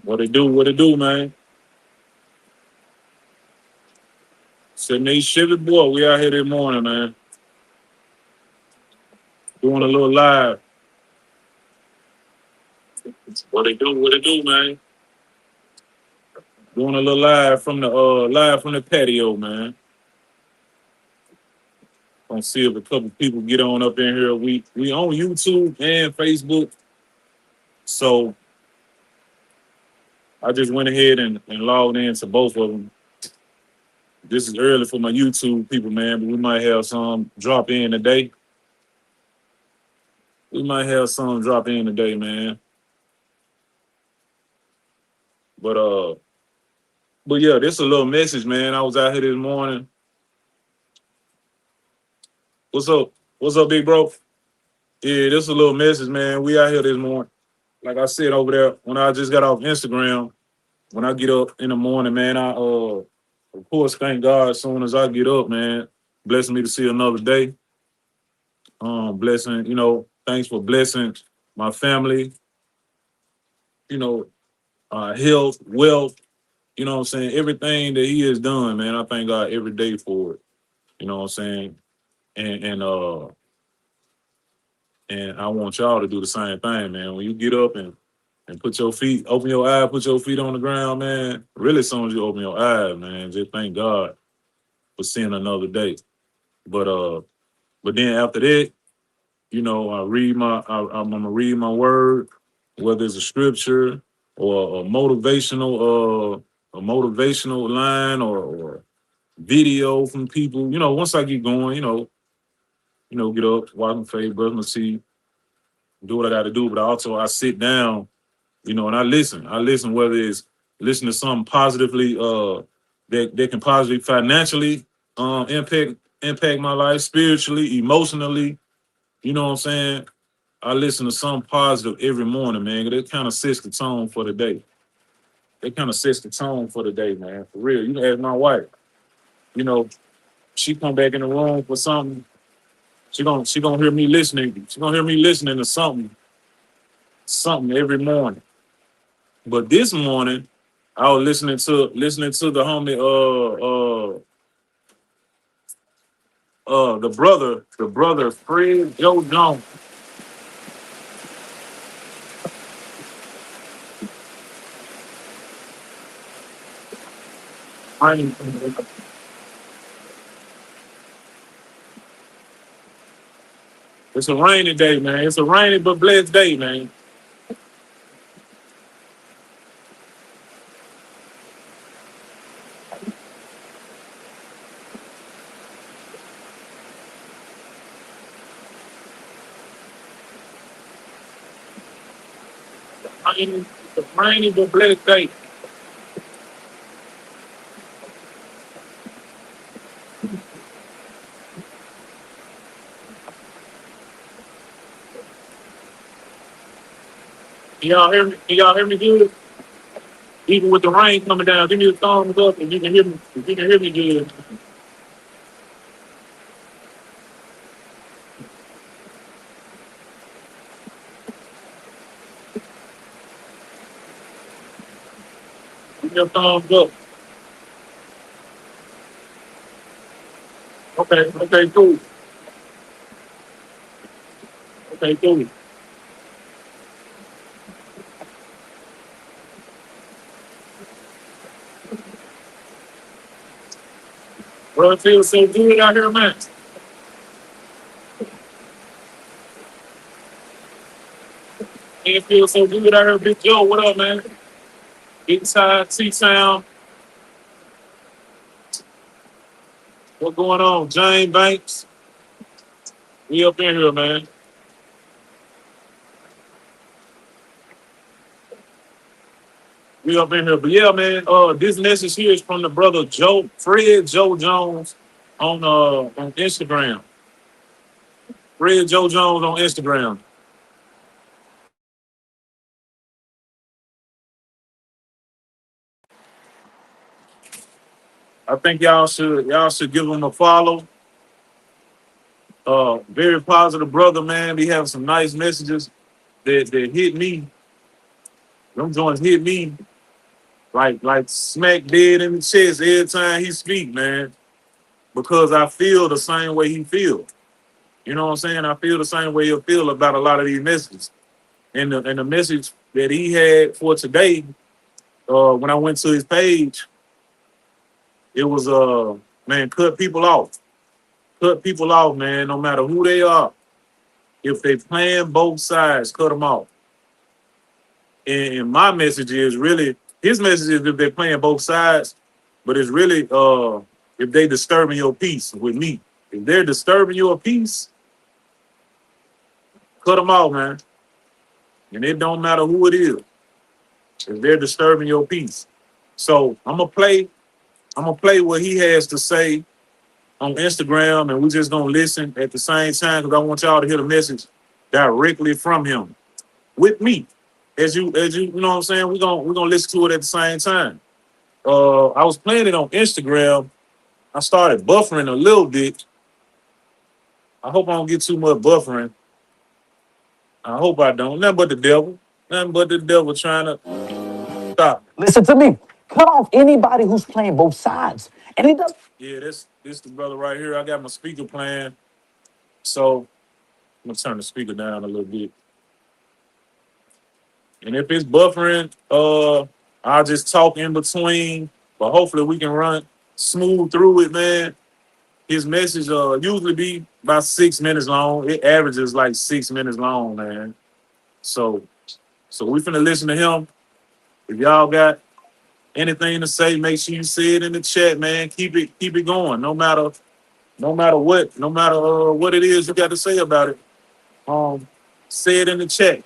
What it do? What it do, man? Sitting these Chevy boy, we out here this morning, man. Doing a little live. What it do? What it do, man? Doing a little live from the patio, man. Gonna see if a couple people get on up in here. We on YouTube and Facebook, so I just went ahead and logged into both of them. This is early for my YouTube people, man, but we might have some drop in today. We might have some drop in today, man. But but yeah, this a little message, man. I was out here this morning. What's up? What's up, big bro? Yeah, this a little message, man. We out here this morning. Like I said over there, when I just got off Instagram, when I get up in the morning, man, I of course thank God as soon as I get up, man. Blessing me to see another day. Blessing, thanks for blessing my family, you know, health, wealth, what I'm saying? Everything that he has done, man, I thank God every day for it. You know what I'm saying? And and I want y'all to do the same thing, man. When you get up and put your feet, open your eye, put your feet on the ground, man. Really, as soon as you open your eyes, man, just thank God for seeing another day. But then after that, I'm gonna read my word, whether it's a scripture or a motivational line or video from people. Once I get going, get up, wash my face, brush my teeth, do what I got to do. But also I sit down, and I listen. I listen, whether it's listen to something positively, that can positively financially impact my life, spiritually, emotionally. You know what I'm saying? I listen to something positive every morning, man. That kind of sets the tone for the day. It kind of sets the tone for the day, man. For real. You can ask my wife. You know, she come back in the room for something. She gonna hear me listening. She gonna hear me listening to something every morning. But this morning, I was listening to the homie the brother Fred Joe Jones. Rain- It's a rainy day, man. It's a rainy but blessed day, man. It's a rainy but blessed day. Can y'all hear me? Can y'all hear me good? Even with the rain coming down, give me a thumbs up if you can hear me. If you can hear me good. Give me a thumbs up. Okay, okay, cool. Okay, cool. Well, it feels so good out here, man. It feels so good out here, Big Joe. What up, man? Inside T-Town. What going on? Jane Banks. We up in here, man. We up in here. But yeah, man, this message here is from the brother Fred Joe Jones on Instagram. Fred Joe Jones on Instagram. I think y'all should give him a follow. Very positive brother, man. He have some nice messages that hit me. Them joints hit me. like smack dead in the chest every time he speak, man. Because I feel the same way he feel. You know what I'm saying? I feel the same way he'll feel about a lot of these messages. And the message that he had for today, when I went to his page, it was man, cut people off. Cut people off, man, no matter who they are. If they playing both sides, cut them off. And my message is really his message is if they're playing both sides, but it's really if they disturbing your peace with me. If they're disturbing your peace, cut them off, man. And it don't matter who it is. If they're disturbing your peace. So I'm gonna play what he has to say on Instagram, and we're just gonna listen at the same time because I want y'all to hear the message directly from him with me. As you know what I'm saying, we're gonna listen to it at the same time. I was playing it on Instagram. I started buffering a little bit. I hope I don't get too much buffering. I hope I don't. Nothing but the devil. Nothing but the devil trying to stop. Listen to me. Cut off anybody who's playing both sides. And it does. Yeah, this the brother right here. I got my speaker playing. So I'm gonna turn the speaker down a little bit. And if it's buffering, I'll just talk in between. But hopefully we can run smooth through it, man. His message usually be about 6 minutes long. It averages like 6 minutes long, man. So we finna listen to him. If y'all got anything to say, make sure you say it in the chat, man. Keep it going. No matter what it is you got to say about it. Say it in the chat.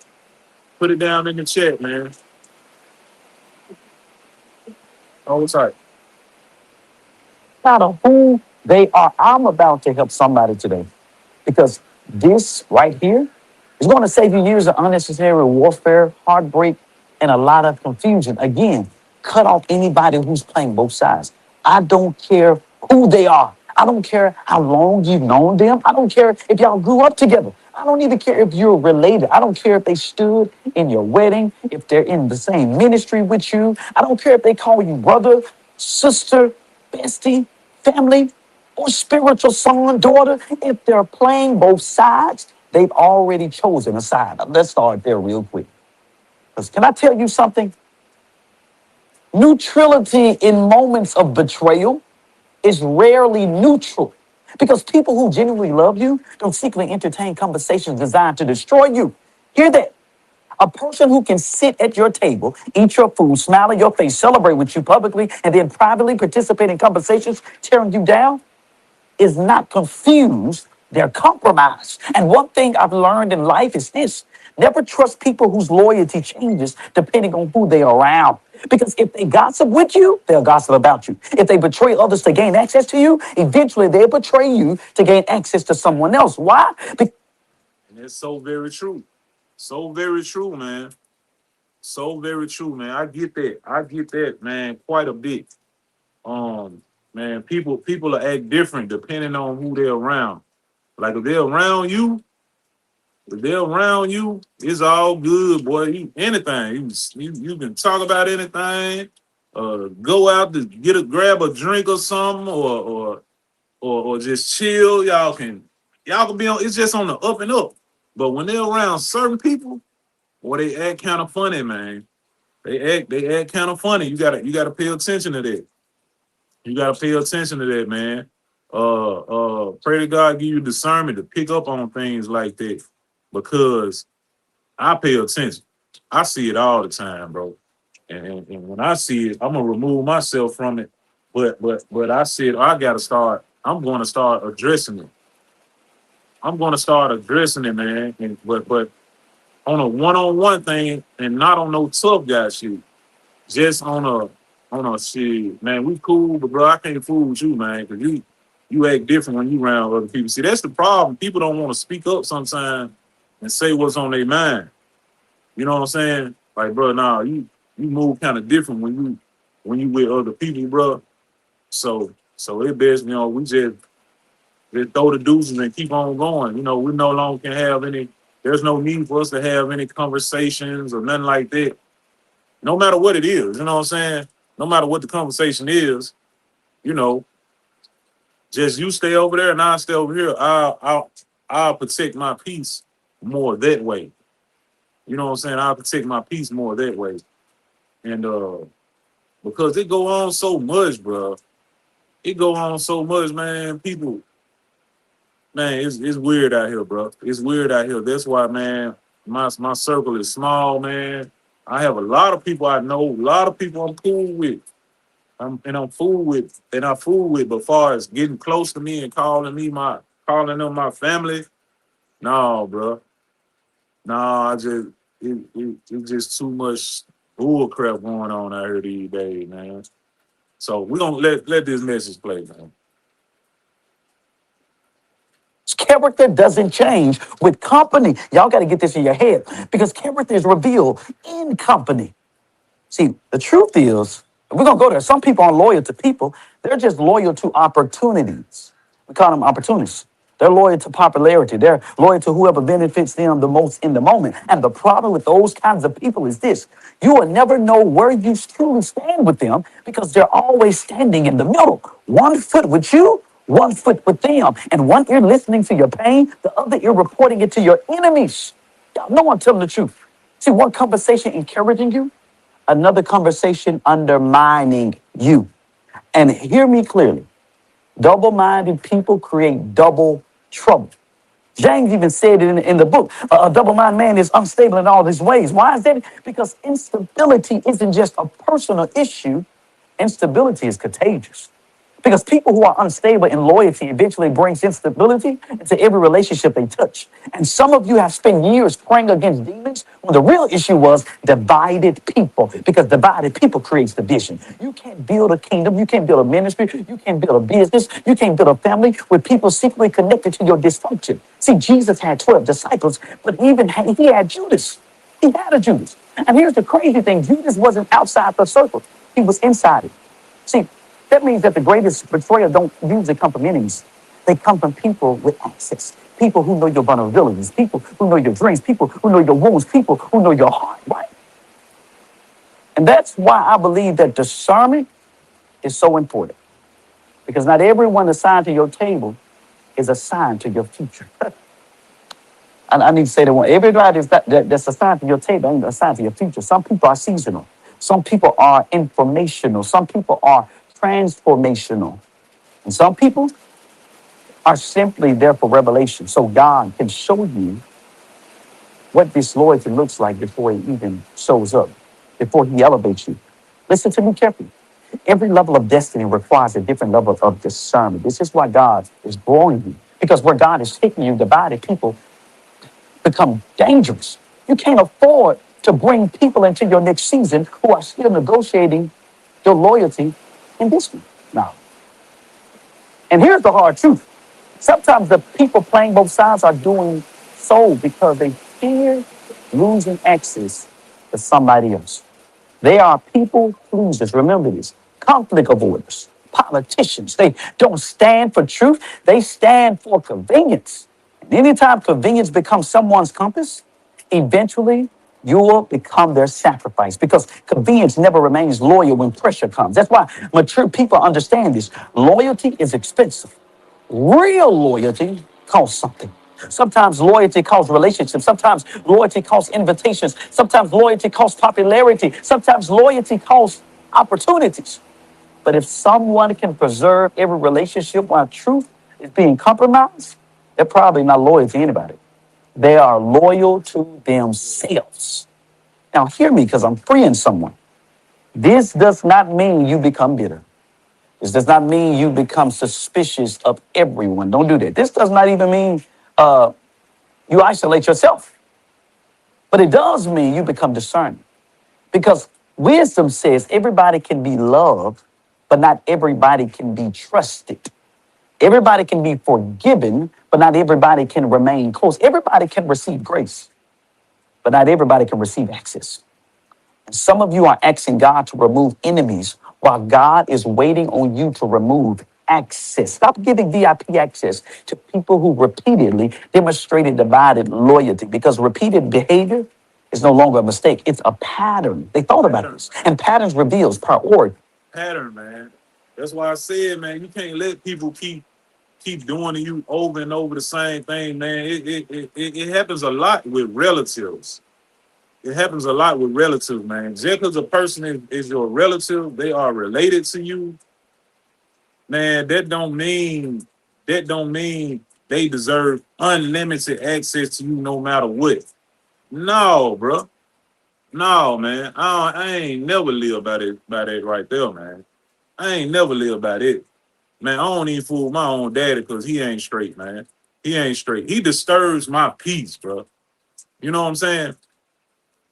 Put it down in the chat, man. Oh, sorry. No matter who they are. I'm about to help somebody today because this right here is going to save you years of unnecessary warfare, heartbreak, and a lot of confusion. Again, cut off anybody who's playing both sides. I don't care who they are. I don't care how long you've known them. I don't care if y'all grew up together. I don't even care if you're related. I don't care if they stood in your wedding, if they're in the same ministry with you. I don't care if they call you brother, sister, bestie, family, or spiritual son, daughter. If they're playing both sides, they've already chosen a side. Let's start there real quick. Because can I tell you something? Neutrality in moments of betrayal is rarely neutral. Because people who genuinely love you don't secretly entertain conversations designed to destroy you. Hear that. A person who can sit at your table, eat your food, smile in your face, celebrate with you publicly, and then privately participate in conversations tearing you down is not confused. They're compromised. And one thing I've learned in life is this: never trust people whose loyalty changes depending on who they are around. Because if they gossip with you, they'll gossip about you. If they betray others to gain access to you, eventually they'll betray you to gain access to someone else. Why? And it's so very true. So very true, man. So very true, man. I get that. I get that, man, quite a bit. Man, people will act different depending on who they're around. Like if they're around you, it's all good, boy. Anything. You can talk about anything. Go out to grab a drink or something, or just chill. Y'all can be on. It's just on the up and up. But when they're around certain people, boy, they act kind of funny, man. They act kind of funny. You gotta pay attention to that. You gotta pay attention to that, man. Pray to God give you discernment to pick up on things like that, because I pay attention. I see it all the time, bro. And when I see it, I'm gonna remove myself from it. But I said I gotta start. I'm gonna start addressing it. I'm gonna start addressing it, man. But on a one-on-one thing, and not on no tough guy shit. Just on a shit, man. We cool, but bro, I can't fool with you, man, because you act different when you around other people. See, that's the problem. People don't want to speak up sometimes and say what's on their mind. You know what I'm saying? Like, bro, nah, you move kind of different when you with other people, bro. So it best, we just throw the deuces and keep on going. We no longer can have any. There's no need for us to have any conversations or nothing like that. No matter what it is, you know what I'm saying? no matter what the conversation is, you know, just you stay over there and I stay over here. I'll protect my peace more that way. You know what I'm saying? I'll protect my peace more that way. And because it go on so much, bro. It go on so much, man. People, man, it's weird out here, bro. It's weird out here. That's why, man, my circle is small, man. I have a lot of people I know, a lot of people I'm cool with. I fool with. But far as getting close to me and calling them my family, no, bro. No, it's just too much bull crap going on out here these days, man. So we're gonna let this message play, man. Character doesn't change with company. Y'all got to get this in your head because character is revealed in company. See, the truth is, we're going to go there. Some people aren't loyal to people. They're just loyal to opportunities. We call them opportunists. They're loyal to popularity. They're loyal to whoever benefits them the most in the moment. And the problem with those kinds of people is this. You will never know where you truly stand with them because they're always standing in the middle. One foot with you, one foot with them. And one ear listening to your pain, the other ear reporting it to your enemies. Y'all know I'm telling the truth. See, one conversation encouraging you, another conversation undermining you. And hear me clearly. Double-minded people create double trouble. James even said it in the book. A double-minded man is unstable in all his ways. Why is that? Because instability isn't just a personal issue. Instability is contagious. Because people who are unstable in loyalty eventually brings instability into every relationship they touch. And some of you have spent years praying against demons when the real issue was divided people. Because divided people creates division. You can't build a kingdom. You can't build a ministry. You can't build a business. You can't build a family with people secretly connected to your dysfunction. See, Jesus had 12 disciples, but he had Judas. He had a Judas. And here's the crazy thing. Judas wasn't outside the circle. He was inside it. See, that means that the greatest betrayal don't usually come from enemies. They come from people with access. People who know your vulnerabilities. People who know your dreams. People who know your wounds. People who know your heart, right? And that's why I believe that discernment is so important. Because not everyone assigned to your table is assigned to your future. I need to say that one. Everybody that's assigned to your table ain't assigned to your future. Some people are seasonal. Some people are informational. Some people are transformational. And some people are simply there for revelation. So God can show you what disloyalty looks like before it even shows up, before he elevates you. Listen to me carefully. Every level of destiny requires a different level of discernment. This is why God is growing you. Because where God is taking you, divided people become dangerous. You can't afford to bring people into your next season who are still negotiating your loyalty in this one. Now, and here's the hard truth. Sometimes the people playing both sides are doing so because they fear losing access to somebody else. They are people pleasers. Remember this. Conflict avoiders, politicians. They don't stand for truth. They stand for convenience. And anytime convenience becomes someone's compass, eventually you will become their sacrifice because convenience never remains loyal when pressure comes. That's why mature people understand this. Loyalty is expensive. Real loyalty costs something. Sometimes loyalty costs relationships. Sometimes loyalty costs invitations. Sometimes loyalty costs popularity. Sometimes loyalty costs opportunities. But if someone can preserve every relationship while truth is being compromised, they're probably not loyal to anybody. They are loyal to themselves. Now, hear me because I'm freeing someone. This does not mean you become bitter. This does not mean you become suspicious of everyone. Don't do that. This does not even mean you isolate yourself. But it does mean you become discerning. Because wisdom says everybody can be loved, but not everybody can be trusted. Everybody can be forgiven, but not everybody can remain close. Everybody can receive grace, but not everybody can receive access. And some of you are asking God to remove enemies while God is waiting on you to remove access. Stop giving VIP access to people who repeatedly demonstrated divided loyalty because repeated behavior is no longer a mistake. It's a pattern. They thought about this. And patterns reveals priority. pattern, man. That's why I said, man, you can't let people keep doing to you over and over the same thing, man. It happens a lot with relatives. It happens a lot with relatives, man. Just because a person is your relative, they are related to you, man. That don't mean they deserve unlimited access to you no matter what. No, bro. No, man. I ain't never live by that right there, man. I ain't never live by it. Man, I don't even fool my own daddy because he ain't straight, man. He ain't straight. He disturbs my peace, bro. You know what I'm saying?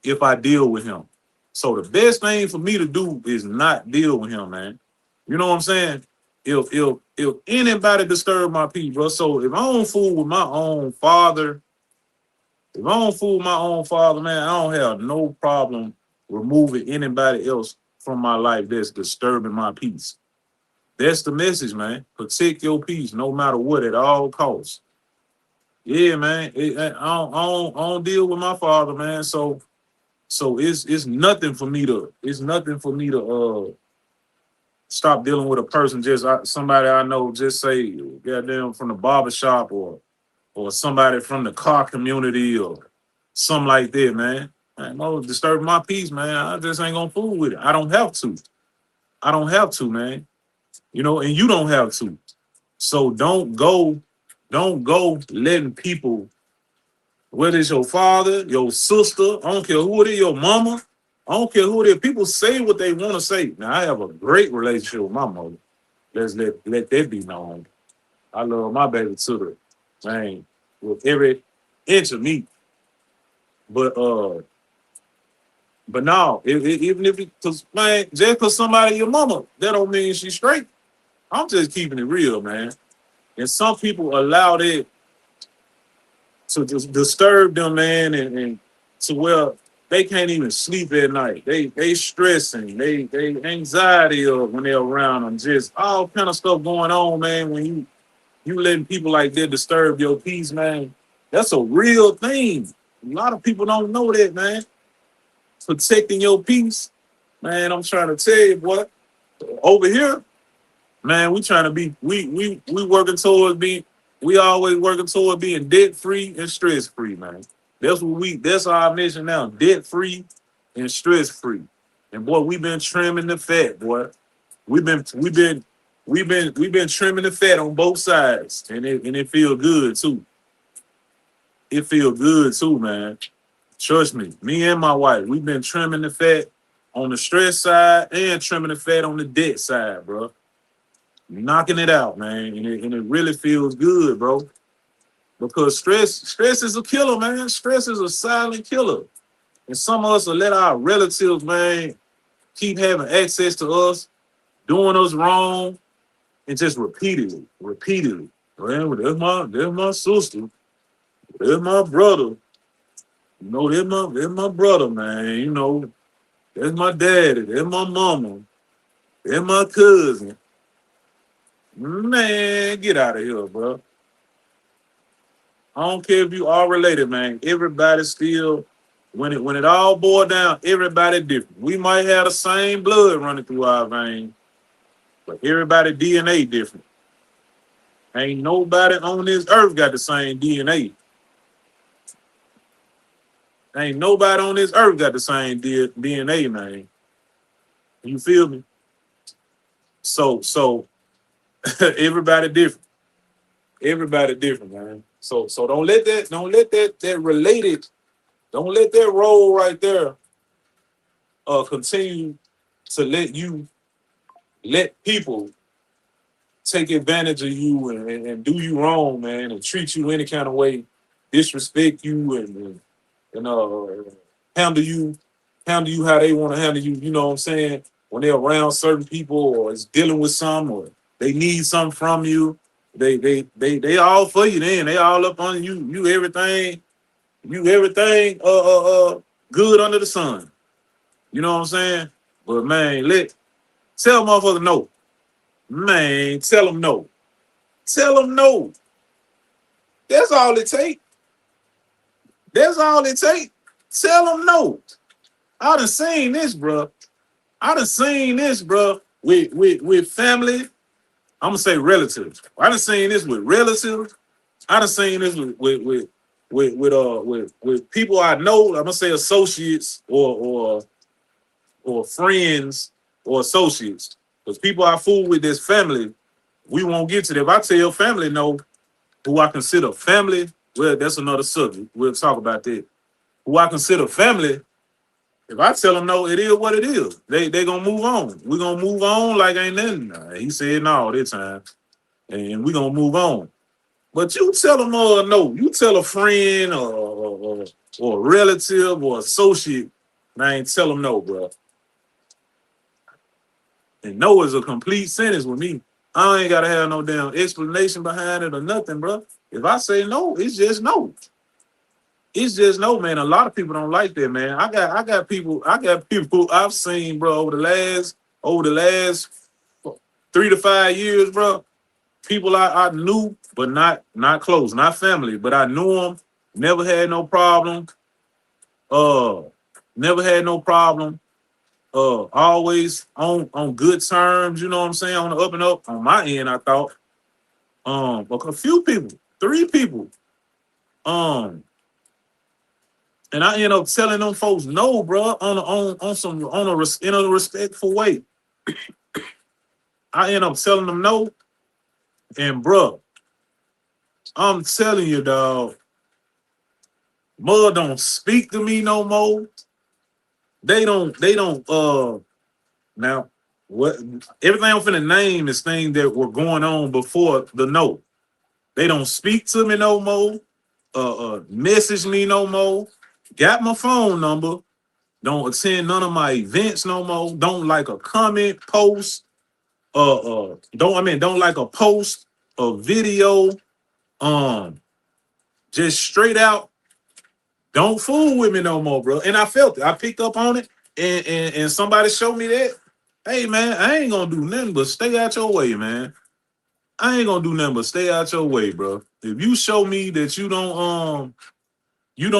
If I deal with him. So the best thing for me to do is not deal with him, man. You know what I'm saying? If anybody disturb my peace, bro. So if I don't fool with my own father, if I don't fool my own father, man, I don't have no problem removing anybody else from my life that's disturbing my peace. That's the message, man. Protect your peace no matter what at all costs. Yeah, man. I don't deal with my father, man. So it's nothing for me to stop dealing with a person just somebody I know just say goddamn from the barber shop or somebody from the car community or something like that, man. Man, no, disturb my peace, man. I just ain't gonna fool with it. I don't have to. I don't have to, man. You know, and you don't have to. So don't go letting people, whether it's your father, your sister, I don't care who it is, your mama, I don't care who it is. People say what they want to say. Now I have a great relationship with my mother. Let that be known. I love my baby to the man with every inch of me. But no, even if because man, just because somebody your mama, that don't mean she's straight. I'm just keeping it real, man. And some people allow that to just disturb them, man, and to where they can't even sleep at night. They stressing, they anxiety of when they're around them, just all kind of stuff going on, man. When you letting people like that disturb your peace, man, that's a real thing. A lot of people don't know that, man. Protecting your peace, man. I'm trying to tell you, boy. Over here, man, we trying to be we working towards being we always working toward being debt free and stress free, man. That's our mission now, debt free and stress free. And boy, we've been trimming the fat, boy. We've been we've been we've been trimming the fat on both sides, and it feel good too. It feel good too, man. Trust me and my wife, we've been trimming the fat on the stress side and trimming the fat on the debt side, bro. Knocking it out, man, and it really feels good, bro. Because stress is a killer, man. Stress is a silent killer, and some of us will let our relatives, man, keep having access to us, doing us wrong, and just repeatedly. Man, well, that's my sister, that's my brother. You know, that's my brother, man. You know, that's my daddy, that's my mama, that's my cousin. Man, get out of here, bro. I don't care if you are related, man. Everybody still, when it all boils down, everybody different. We might have the same blood running through our veins, but everybody DNA different. Ain't nobody on this earth got the same DNA. Ain't nobody on this earth got the same DNA, man. You feel me? So everybody different. Everybody different, man. So don't let that related, don't let that role right there continue to let people take advantage of you and do you wrong, man, and treat you any kind of way, disrespect you and handle you handle you how they want to handle you. You know what I'm saying? When they're around certain people or is dealing with some or they need something from you, they all for you. Then they all up on you. You everything good under the sun. You know what I'm saying? But man, tell motherfucker no. Man, tell them no. Tell them no. That's all it take. That's all it take. Tell them no. I done seen this, bro. I done seen this, bro. with family, I'm gonna say relatives. I done seen this with relatives. I done seen this with people I know. I'm gonna say associates or friends or associates. Because people I fool with this family, we won't get to them. If I tell family no, who I consider family, well, that's another subject. We'll talk about that. Who I consider family, if I tell them no, it is what it is. They gonna move on. We gonna move on like ain't nothing. He said no this time, and we gonna move on. But you tell them no. You tell a friend or a relative or associate, and I ain't tell them no, bro. And no is a complete sentence with me. I ain't gotta have no damn explanation behind it or nothing, bro. If I say no, it's just no. It's just no, man. A lot of people don't like that, man. I got people I've seen, bro, over the last 3 to 5 years, bro. People I knew, but not close, not family, but I knew them. Never had no problem. Uh, never had no problem. Always on good terms. You know what I'm saying? On the up and up. On my end, I thought. But a few people, 3 people. Um, And I end up telling them folks no, bro, in a respectful way. I end up telling them no, and bro, I'm telling you, dog, mother don't speak to me no more. They don't now what everything I'm finna name is things that were going on before the no. They don't speak to me no more, message me no more, got my phone number, don't attend none of my events no more, don't like a comment, post, don't like a post, a video, um, just straight out, don't fool with me no more, bro. And I felt it. I picked up on it, and somebody showed me that. Hey man, I ain't gonna do nothing but stay out your way, man. I ain't gonna do nothing but stay out your way, bro. If you show me that you don't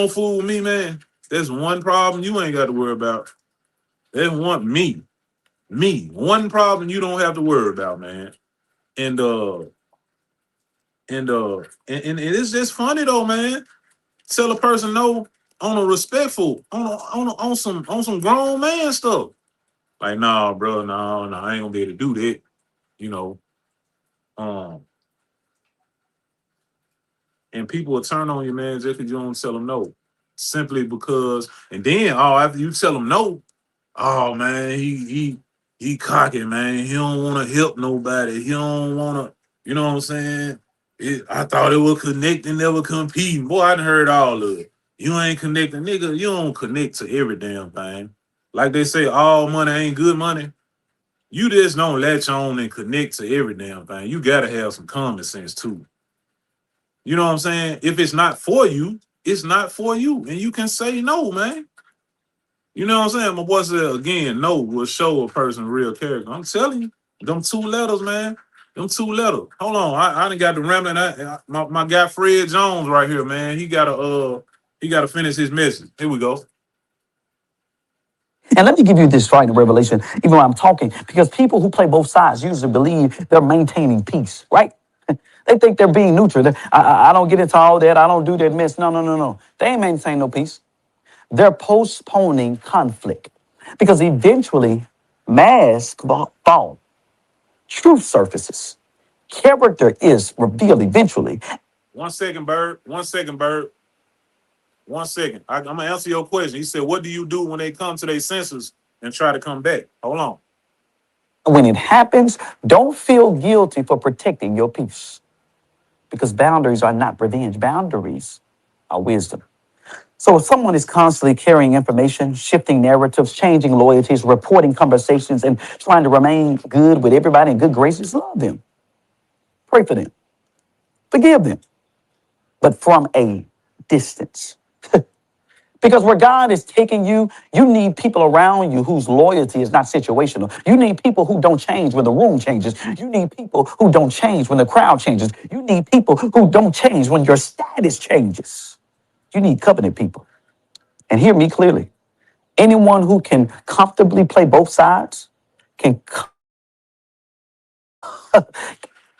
fool with me, man, there's one problem you ain't got to worry about. There's one problem you don't have to worry about, man. And and it's just funny though, man. Tell a person no on a respectful, on some grown man stuff. Like, nah, bro, no, I ain't gonna be able to do that. You know, um, and people will turn on you, man, just because you don't tell them no. Simply because, and then after you tell them no, oh man, he cocky, man. He don't want to help nobody. He don't want to, you know what I'm saying? I thought it was connecting, never competing. Boy, I done heard all of it. You ain't connecting, nigga. You don't connect to every damn thing. Like they say, all money ain't good money. You just don't latch on and connect to every damn thing. You gotta have some common sense too. You know what I'm saying? If it's not for you, it's not for you, and you can say no, man. You know what I'm saying? My boy said again, no will show a person real character. I'm telling you, them 2 letters, man. Them 2 letters. Hold on, I done got the rambling. My guy Fred Jones right here, man. He gotta finish his message. Here we go. And let me give you this right in Revelation, even when I'm talking, because people who play both sides usually believe they're maintaining peace, right? They think they're being neutral. I don't get into all that. I don't do that mess. No, no, no, no. They ain't maintaining no peace. They're postponing conflict because eventually masks fall, truth surfaces, character is revealed eventually. 1 second, Bird. 1 second, Bird. 1 second. I'm gonna answer your question. He said, "What do you do when they come to their senses and try to come back?" Hold on. When it happens, don't feel guilty for protecting your peace because boundaries are not revenge. Boundaries are wisdom. So if someone is constantly carrying information, shifting narratives, changing loyalties, reporting conversations, and trying to remain good with everybody in good graces, love them. Pray for them. Forgive them. But from a distance. Because where God is taking you, you need people around you whose loyalty is not situational. You need people who don't change when the room changes. You need people who don't change when the crowd changes. You need people who don't change when your status changes. You need covenant people. And hear me clearly. Anyone who can comfortably play both sides can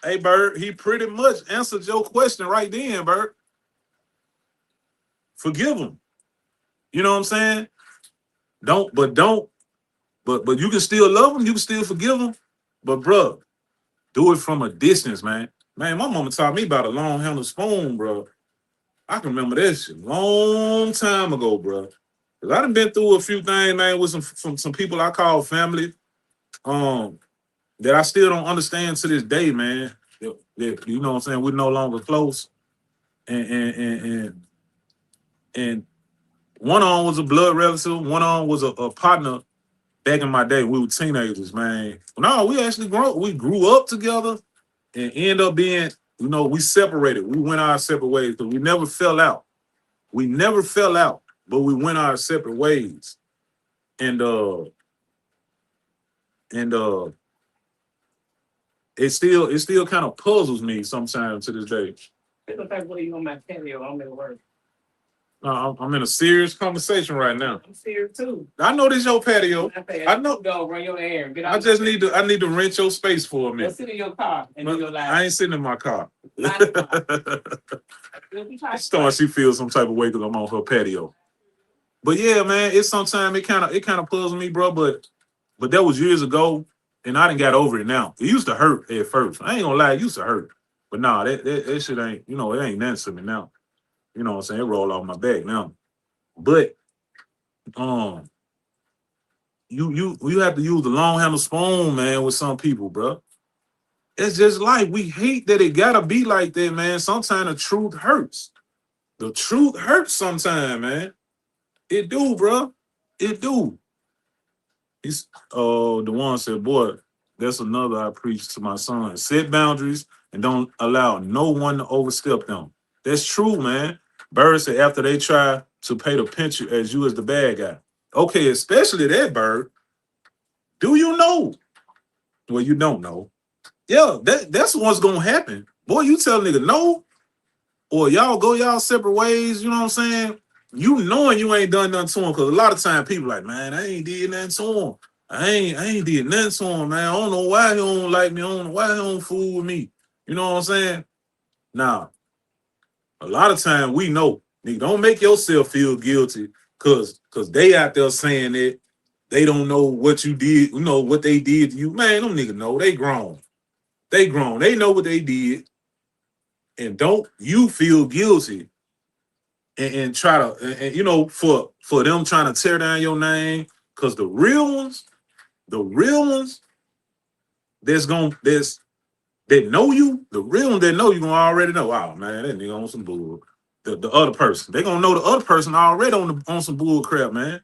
Hey, Bert, he pretty much answered your question right then, Bert. Forgive him. You know what I'm saying? Don't, but you can still love him. You can still forgive him. But, bro, do it from a distance, man. Man, my mama taught me about a long handled spoon, bro. I can remember that shit long time ago, bro. Cause I done been through a few things, man, with some people I call family, um, that I still don't understand to this day, man. You know what I'm saying? We're no longer close, and one on was a blood relative, one on was a partner back in my day. We were teenagers, man. No, we actually grew up together and end up being, we separated. We went our separate ways, but we never fell out. We never fell out, but we went our separate ways. And and it still kind of puzzles me sometimes to this day. It looks like what you on my patio. I'm at work. I'm in a serious conversation right now. I'm serious too. I know this your patio. I know. Go run your errand. Get out. I need to rent your space for a minute. Go sit in your car and do your life. I ain't sitting in my car. Starting she feels some type of way because I'm on her patio. But yeah, man, it's sometimes it kind of puzzles me, bro. But that was years ago, and I didn't got over it now. It used to hurt at first. I ain't gonna lie, it used to hurt. But nah, that shit ain't, it ain't nothing to me now. You know what I'm saying? It roll off my back now. But um, you have to use the long handle spoon, man, with some people, bro. It's just like we hate that it gotta be like that, man. Sometimes the truth hurts. The truth hurts sometimes, man. It do, bro. It do. He's the one said, boy, that's another I preach to my son. Set boundaries and don't allow no one to overstep them. That's true, man. Bird said after they try to paint a picture as you as the bad guy. Okay, especially that Bird. Do you know? Well, you don't know. Yeah, that's what's gonna happen. Boy, you tell a nigga no, or y'all go y'all separate ways, you know what I'm saying? You knowing you ain't done nothing to him, because a lot of time people like, man, I ain't did nothing to him. I ain't did nothing to him, man. I don't know why he don't like me. I don't know why he don't fool with me. You know what I'm saying? Now, a lot of time we know, nigga, don't make yourself feel guilty cause they out there saying it. They don't know what you did, what they did to you. Man, them niggas know they grown. They grown. They know what they did. And don't you feel guilty and try to for them trying to tear down your name, because the real ones that know you, the real ones that know you gonna already know, wow, man, that nigga on some bull. The other person, they gonna know the other person already on some bull crap, man.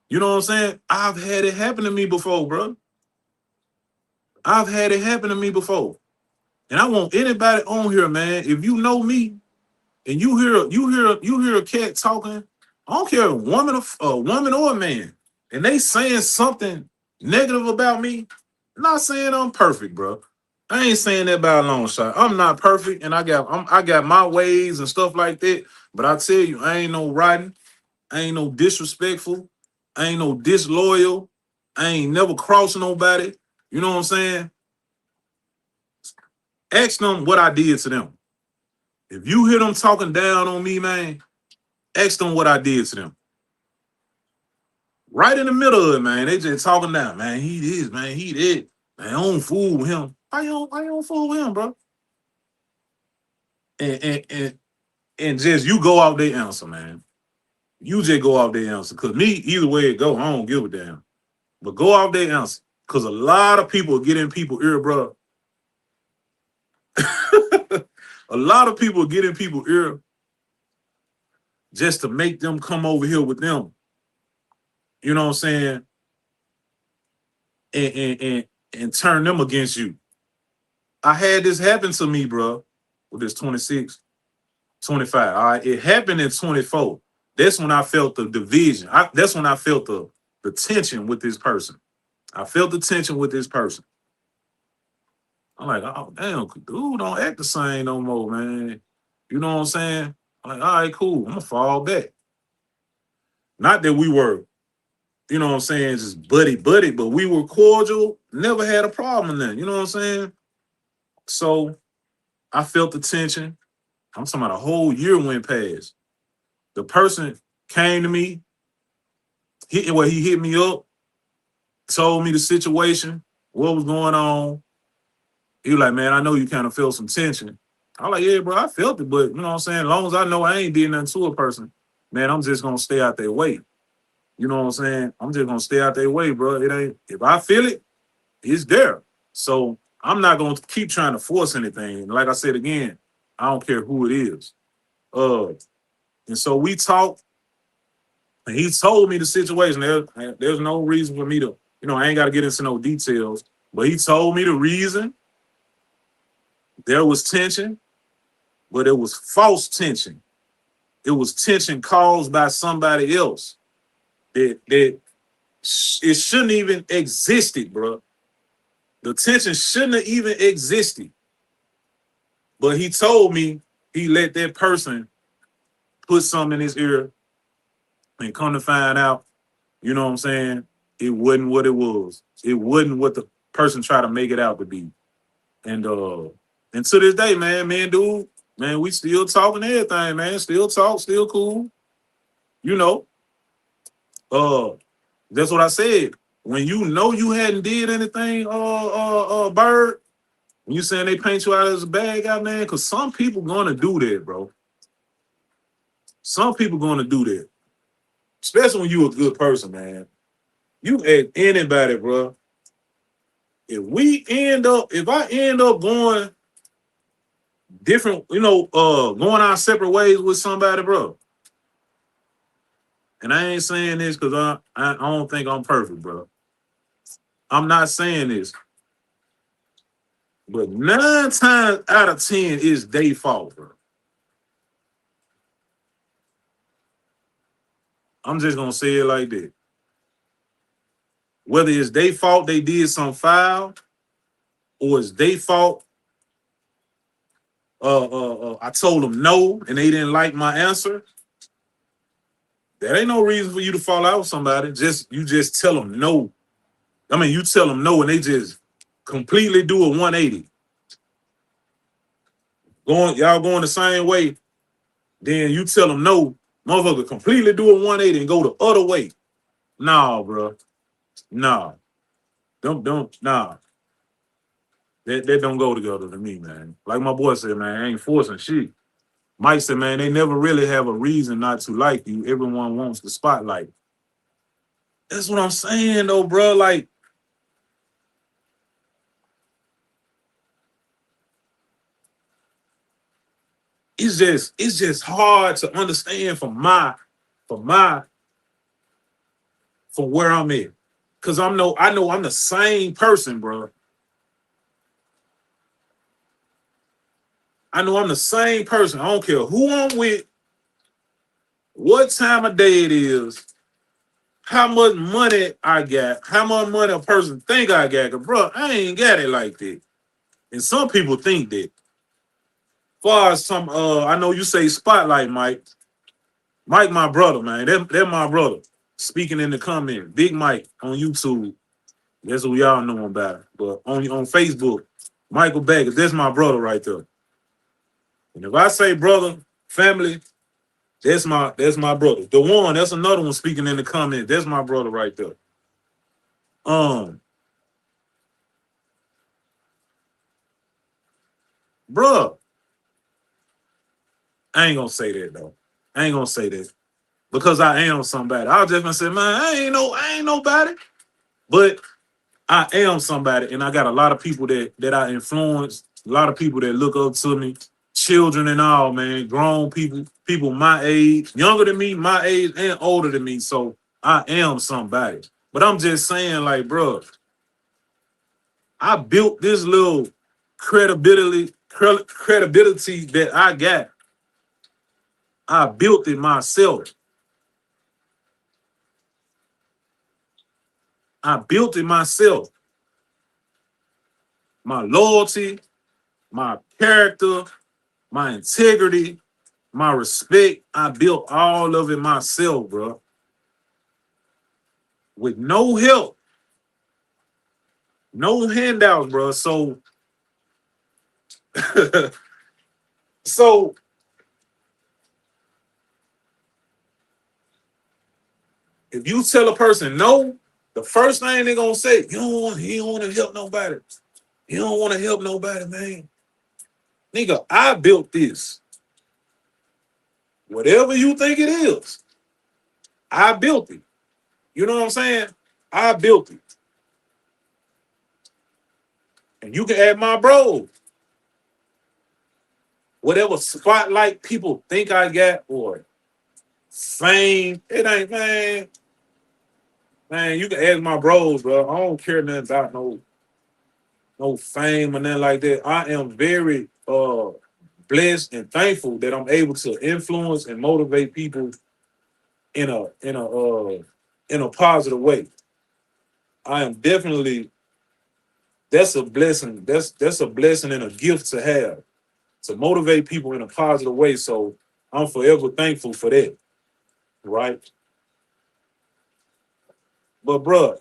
You know what I'm saying? I've had it happen to me before, bro. I've had it happen to me before. And I want anybody on here, man, if you know me, and you hear a cat talking, I don't care a woman or a man, and they saying something negative about me. I'm not saying I'm perfect, bro. I ain't saying that by a long shot. I'm not perfect, and I got my ways and stuff like that. But I tell you, I ain't no rotten. I ain't no disrespectful. I ain't no disloyal. I ain't never crossing nobody. You know what I'm saying? Ask them what I did to them. If you hear them talking down on me, man, ask them what I did to them. Right in the middle of it, man. They just talking down, man. He this, man. He did. Man, I don't fool with him. I don't fool with him, bro. And just you go out there answer, man. You just go out there answer. Cause me, either way it go, I don't give a damn. But go out there answer. Cause a lot of people get in people's ear, bro. A lot of people get in people's ear just to make them come over here with them. You know what I'm saying? And turn them against you. I had this happen to me, bro. With this 26, 25. All right. It happened in 24. That's when I felt the division. That's when I felt the tension with this person. I felt the tension with this person. I'm like, oh damn, dude, don't act the same no more, man. You know what I'm saying? I'm like, all right, cool. I'm gonna fall back. Not that we were you know what I'm saying, just buddy, but we were cordial, never had a problem then. You know what I'm saying? So I felt the tension. I'm talking about a whole year went past. The person came to me, he hit me up, told me the situation, what was going on. He was like, man, I know you kind of felt some tension. I was like, yeah, bro, I felt it, but you know what I'm saying? As long as I know I ain't did nothing to a person, man, I'm just gonna stay out their way. You know what I'm saying? I'm just gonna stay out their way, bro. It ain't if I feel it, it's there. So I'm not gonna keep trying to force anything. Like I said again, I don't care who it is. Uh, and so we talked, and he told me the situation. There's no reason for me to, I ain't got to get into no details, but he told me the reason. There was tension, but it was false tension. It was tension caused by somebody else that it shouldn't even existed, bro. The tension shouldn't have even existed. But he told me he let that person put something in his ear and come to find out, you know what I'm saying? It wasn't what it was. It wasn't what the person tried to make it out to be. And to this day, dude, man, we still talking everything, man. Still talk, still cool. You know, uh, that's what I said. When you know you hadn't did anything, Bird, when you saying they paint you out as a bad guy, man, because some people gonna do that, bro. Some people gonna do that, especially when you a good person, man. You at anybody, bro. If I end up going different, going our separate ways with somebody, bro. And I ain't saying this because I don't think I'm perfect, bro. I'm not saying this, but 9 times out of 10 is their fault, bro. I'm just gonna say it like that. Whether it's their fault they did some foul, or it's their fault. I told them no, and they didn't like my answer. There ain't no reason for you to fall out with somebody. You just tell them no. I mean, you tell them no, and they just completely do a 180. Y'all going the same way. Then you tell them no, motherfucker, completely do a 180 and go the other way. Nah, bro. Nah. Don't, nah. That don't go together to me, man. Like my boy said, man, I ain't forcing shit. Mike said, man, they never really have a reason not to like you. Everyone wants the spotlight. That's what I'm saying, though, bro. Like, it's just hard to understand for my for where I'm at. Cause I know I'm the same person, bro. I know I'm the same person. I don't care who I'm with, what time of day it is, how much money I got, how much money a person think I got. Cause bro, I ain't got it like that. And some people think that. Far as I know you say spotlight, Mike. Mike, my brother, man. They're my brother. Speaking in the comment, Big Mike on YouTube. That's what we all know him about. But on Facebook, Michael Baggers, that's my brother right there. And if I say brother, family, that's my brother. The one, that's another one speaking in the comment. That's my brother right there. Um, Bruh, I ain't gonna say that though. I ain't gonna say that because I am somebody. I was just gonna say, man, I ain't nobody. But I am somebody, and I got a lot of people that I influence, a lot of people that look up to me, children and all, man, grown people my age, younger than me, my age, and older than me. So I am somebody. But I'm just saying, like, bro, I built this little credibility that I got. I built it myself. I built it myself. My loyalty, my character, my integrity, my respect, I built all of it myself, bro. with no help, no handouts, bro. So, so if you tell a person no, the first thing they're gonna say, you don't want to help nobody. You don't want to help nobody, man. Nigga, I built this. Whatever you think it is, I built it. You know what I'm saying? I built it. And you can add my bro. Whatever spotlight people think I got or fame, it ain't, man. Man, you can ask my bros, bro. I don't care nothing about no fame or nothing like that. I am very blessed and thankful that I'm able to influence and motivate people in a positive way. I am definitely that's a blessing. That's a blessing and a gift to have to motivate people in a positive way. So I'm forever thankful for that. Right. But bruh,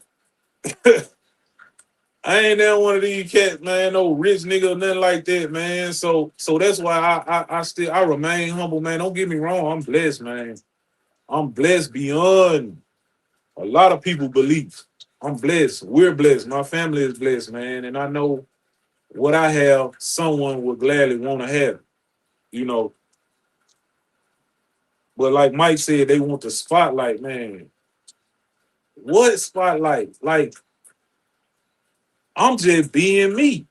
I ain't never one of these cats, man, no rich nigga or nothing like that, man. So that's why I remain humble, man. Don't get me wrong, I'm blessed, man. I'm blessed beyond a lot of people believe. I'm blessed. We're blessed. My family is blessed, man. And I know what I have, someone would gladly want to have, you know. But like Mike said, they want the spotlight, man. What spotlight? Like, I'm just being me.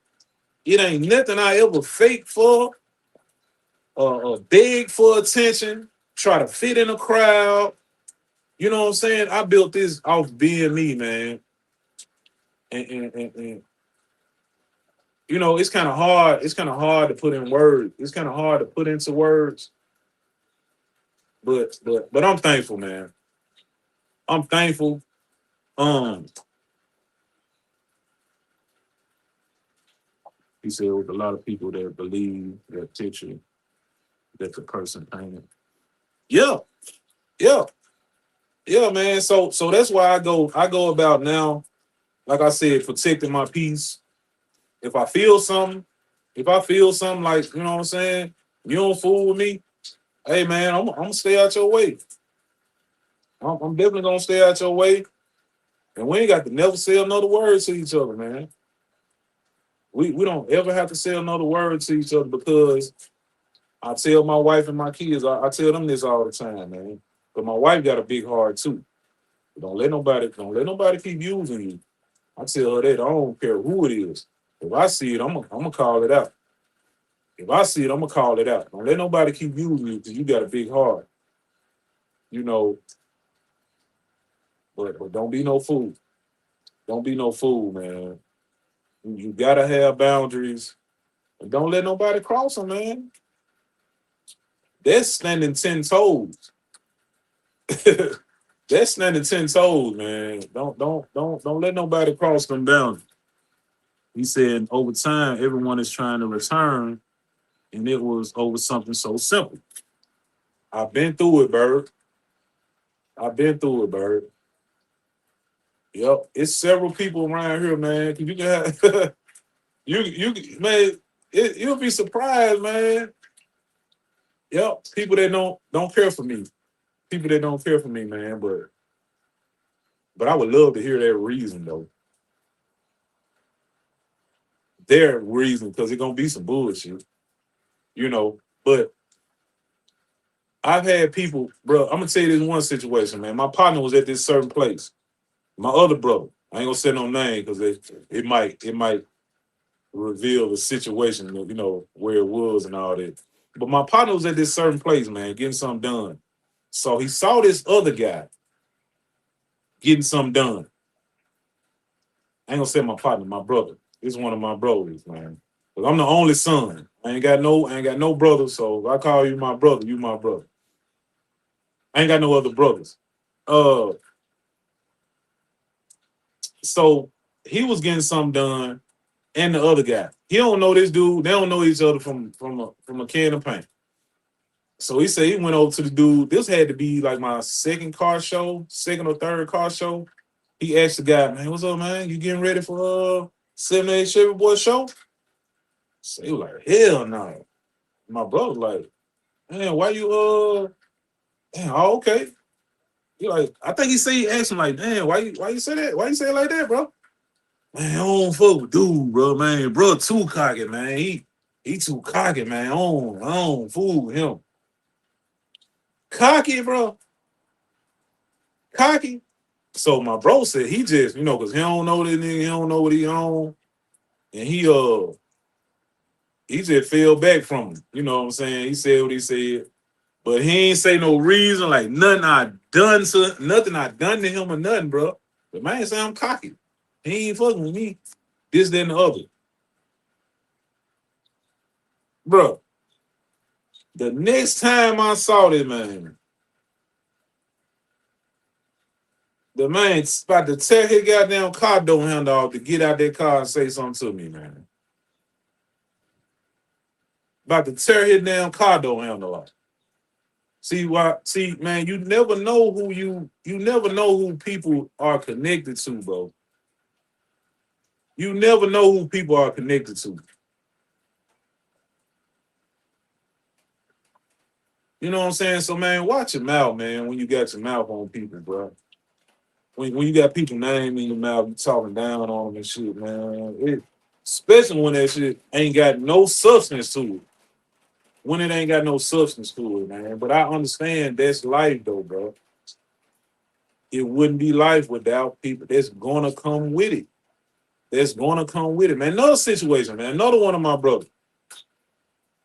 It ain't nothing I ever fake for or beg for attention, try to fit in a crowd. You know what I'm saying? I built this off being me, man. And you know, it's kind of hard. It's kind of hard to put in words. It's kind of hard to put into words. But I'm thankful, man. I'm thankful. Um, he said with a lot of people that believe that picture that the person painted. Yeah, yeah, yeah, man. So that's why I go about now, like I said, protecting my peace. If I feel something, if I feel something like, you know what I'm saying, you don't fool with me, hey man, I'm gonna stay out your way. I'm definitely gonna stay out your way. And we ain't got to never say another word to each other, man. We don't ever have to say another word to each other because I tell my wife and my kids, I tell them this all the time, man. But my wife got a big heart too. Don't let nobody keep using you. I tell her that I don't care who it is. If I see it, I'm gonna call it out. If I see it, I'm gonna call it out. Don't let nobody keep using you because you got a big heart, you know. But don't be no fool. Don't be no fool, man. You gotta have boundaries, and don't let nobody cross them, man. That's standing 10 toes. That's standing 10 toes, man. Don't let nobody cross them boundaries. He said over time, everyone is trying to return, and it was over something so simple. I've been through it, Bird. I've been through it, Bird. Yep, it's several people around here, man. You can have you man. You'll be surprised, man. Yep, people that don't care for me, people that don't care for me, man. But I would love to hear their reason though, their reason, because it's gonna be some bullshit, you know. But I've had people, bro. I'm gonna tell you this one situation, man. My partner was at this certain place. My other brother, I ain't gonna say no name because it might reveal the situation, where it was and all that. But my partner was at this certain place, man, getting something done. So he saw this other guy getting something done. I ain't gonna say my partner, my brother. This is one of my brothers, man. But I'm the only son. I ain't got no brothers, so if I call you my brother, you my brother. I ain't got no other brothers. Uh, so he was getting something done, and the other guy. He don't know this dude. They don't know each other from a can of paint. So he said he went over to the dude. This had to be like my second car show, second or third car show. He asked the guy, man, what's up, man? You getting ready for 78 Chevy Boy show? So he was like, hell no. My brother was like, man, why you damn, oh, okay. He like, I think he asked him like, damn, why you say that? Why you say it like that, bro? Man, I don't fuck with dude, bro, man. Bro, too cocky, man. He too cocky, man. I don't fool with him. Cocky, bro. Cocky. So my bro said he just, cause he don't know this nigga, he don't know what he on. And he just fell back from him. You know what I'm saying? He said what he said. But he ain't say no reason, like nothing I done to him or nothing, bro. The man say I'm cocky. He ain't fucking with me. This, then the other. Bro, the next time I saw this man, the man's about to tear his goddamn car door handle off to get out that car and say something to me, man. About to tear his damn car door handle off. See, man, you never know who people are connected to, bro. You never know who people are connected to. You know what I'm saying? So, man, watch your mouth, man, when you got your mouth on people, bro. When you got people name in your mouth, you talking down on them and shit, man. Especially when that shit ain't got no substance to it. When it ain't got no substance to it, man. But I understand that's life, though, bro. It wouldn't be life without people that's gonna come with it. That's gonna come with it, man. Another situation, man. Another one of my brothers.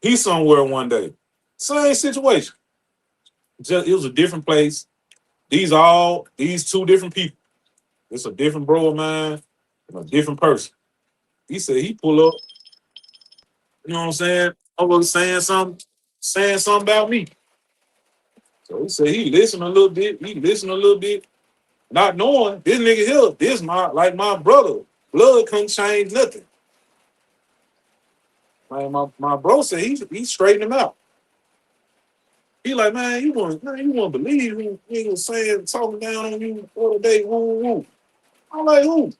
He's somewhere one day. Same situation. Just it was a different place. These two different people. It's a different bro of mine and a different person. He said he pull up, you know what I'm saying? I was saying something about me. So he said he listened a little bit. He listened a little bit, not knowing this nigga here, this my brother. Blood couldn't change nothing. Man, my bro said he straightened him out. He like, man, you won't believe who nigga was saying, talking down on you the other day. Woo, woo. I'm like, who?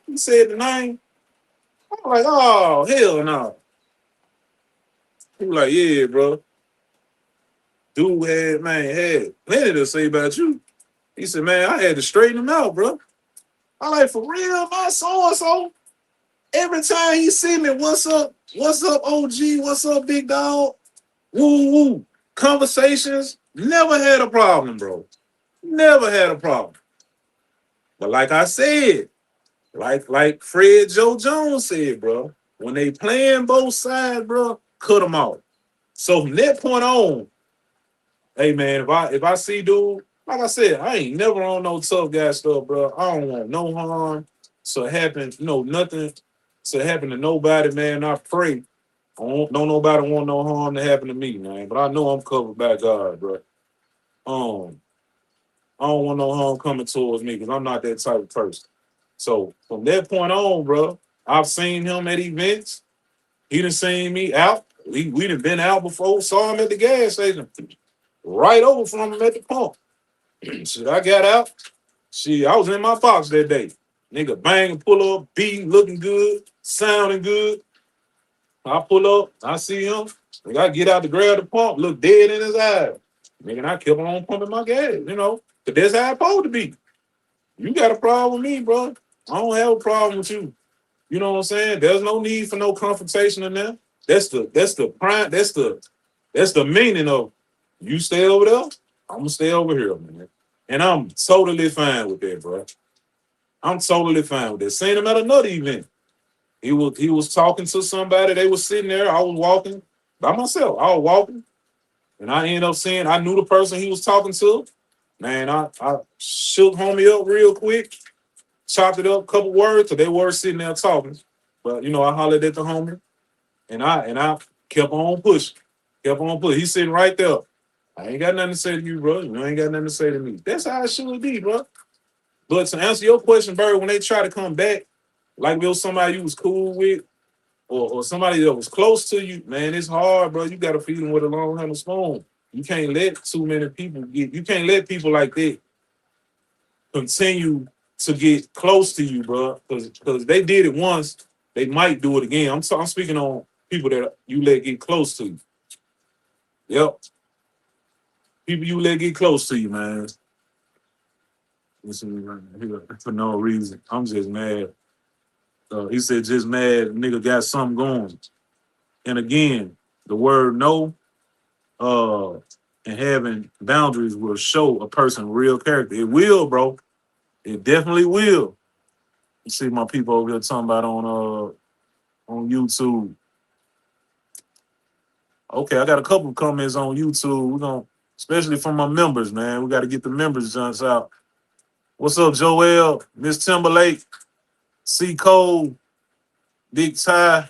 He said the name. I'm like, oh, hell no. He was like, yeah, bro. Dude had plenty to say about you. He said, man, I had to straighten him out, bro. I like, for real, my so-and-so. Every time he see me, what's up, OG, what's up, big dog? Woo, woo. Conversations, never had a problem, bro. Never had a problem. But like I said, like Fred Joe Jones said, bro, when they playing both sides, bro, cut them off. So from that point on, hey man, if I see dude, like I said, I ain't never on no tough guy stuff, bro. I don't want no harm to happen, nothing to happen to nobody, man. I pray. Don't nobody want no harm to happen to me, man. But I know I'm covered by God, bro. Um, I don't want no harm coming towards me because I'm not that type of person. So from that point on, bro, I've seen him at events. He done seen me out. We done been out before. Saw him at the gas station, right over from him at the pump. Shit, I got out. Shit, I was in my box that day. Nigga bang and pull up, beating, looking good, sounding good. I pull up, I see him. Nigga, I get out to grab the pump, look dead in his eyes. Nigga, and I kept on pumping my gas, But that's how it's supposed to be. You got a problem with me, bro. I don't have a problem with you. You know what I'm saying? There's no need for no confrontation in there. That's the meaning of you stay over there, I'm gonna stay over here, man. And I'm totally fine with that, bro. I'm totally fine with that. Seen him at another event. He was talking to somebody. They was sitting there. I was walking by myself. I was walking, and I ended up seeing. I knew the person he was talking to. Man, I shook homie up real quick, chopped it up, a couple words, so they were sitting there talking. But I hollered at the homie, and I kept on pushing, kept on pushing. He's sitting right there. I ain't got nothing to say to you, bro. You ain't got nothing to say to me. That's how it should be, bro. But to answer your question, Bird, when they try to come back, like it was somebody you was cool with, or somebody that was close to you, man, it's hard, bro. You got to feed them with a long handle spoon. You can't let too many people you can't let people like that continue to get close to you, bro. Because they did it once, they might do it again. I'm speaking on people that you let get close to you. Yep, people you let get close to you, man. Listen, for no reason. I'm just mad. He said, just mad, nigga got something going. And again, the word no, uh, and having boundaries will show a person real character. It will, bro. It definitely will. You see my people over here talking about on YouTube. Okay, I got a couple of comments on YouTube. We're gonna, especially from my members, man. We got to get the members junks out. What's up, Joel, Miss Timberlake, C Cole, Big Ty?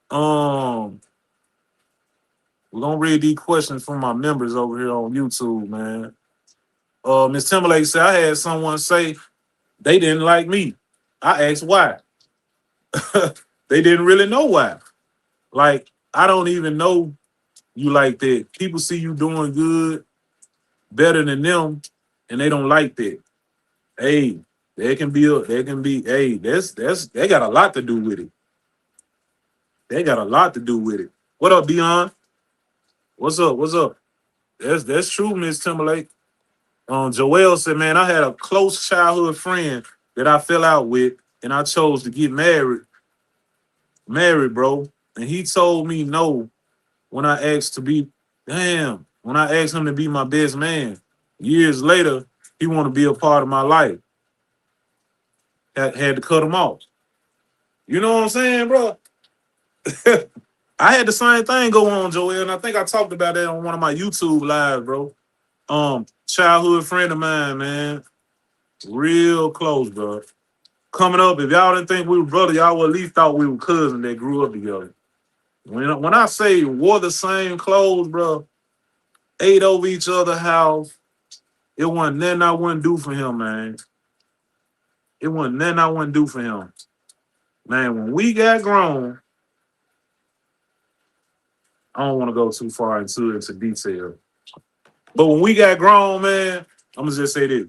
Um, we're gonna read these questions from my members over here on YouTube, man. Miss Timberlake said I had someone say they didn't like me. I asked why. They didn't really know why. Like, I don't even know you like that. People see you doing good, better than them, and they don't like that. Hey, hey, they got a lot to do with it. They got a lot to do with it. What up, Dion? What's up? What's up? That's true, Miss Timberlake. Joelle said, man, I had a close childhood friend that I fell out with, and I chose to get married, bro. And he told me no when I asked to be, when I asked him to be my best man. Years later, he want to be a part of my life. Had to cut him off. You know what I'm saying, bro? I had the same thing go on, Joel, and I think I talked about that on one of my YouTube lives, bro. Childhood friend of mine, man. Real close, bro. Coming up, if y'all didn't think we were brothers, y'all would at least thought we were cousins that grew up together. When I say wore the same clothes, bro, ate over each other's house, it wasn't nothing I wouldn't do for him, man. It wasn't nothing I wouldn't do for him. Man, when we got grown, I don't want to go too far into detail. But when we got grown, man, I'm gonna just say this.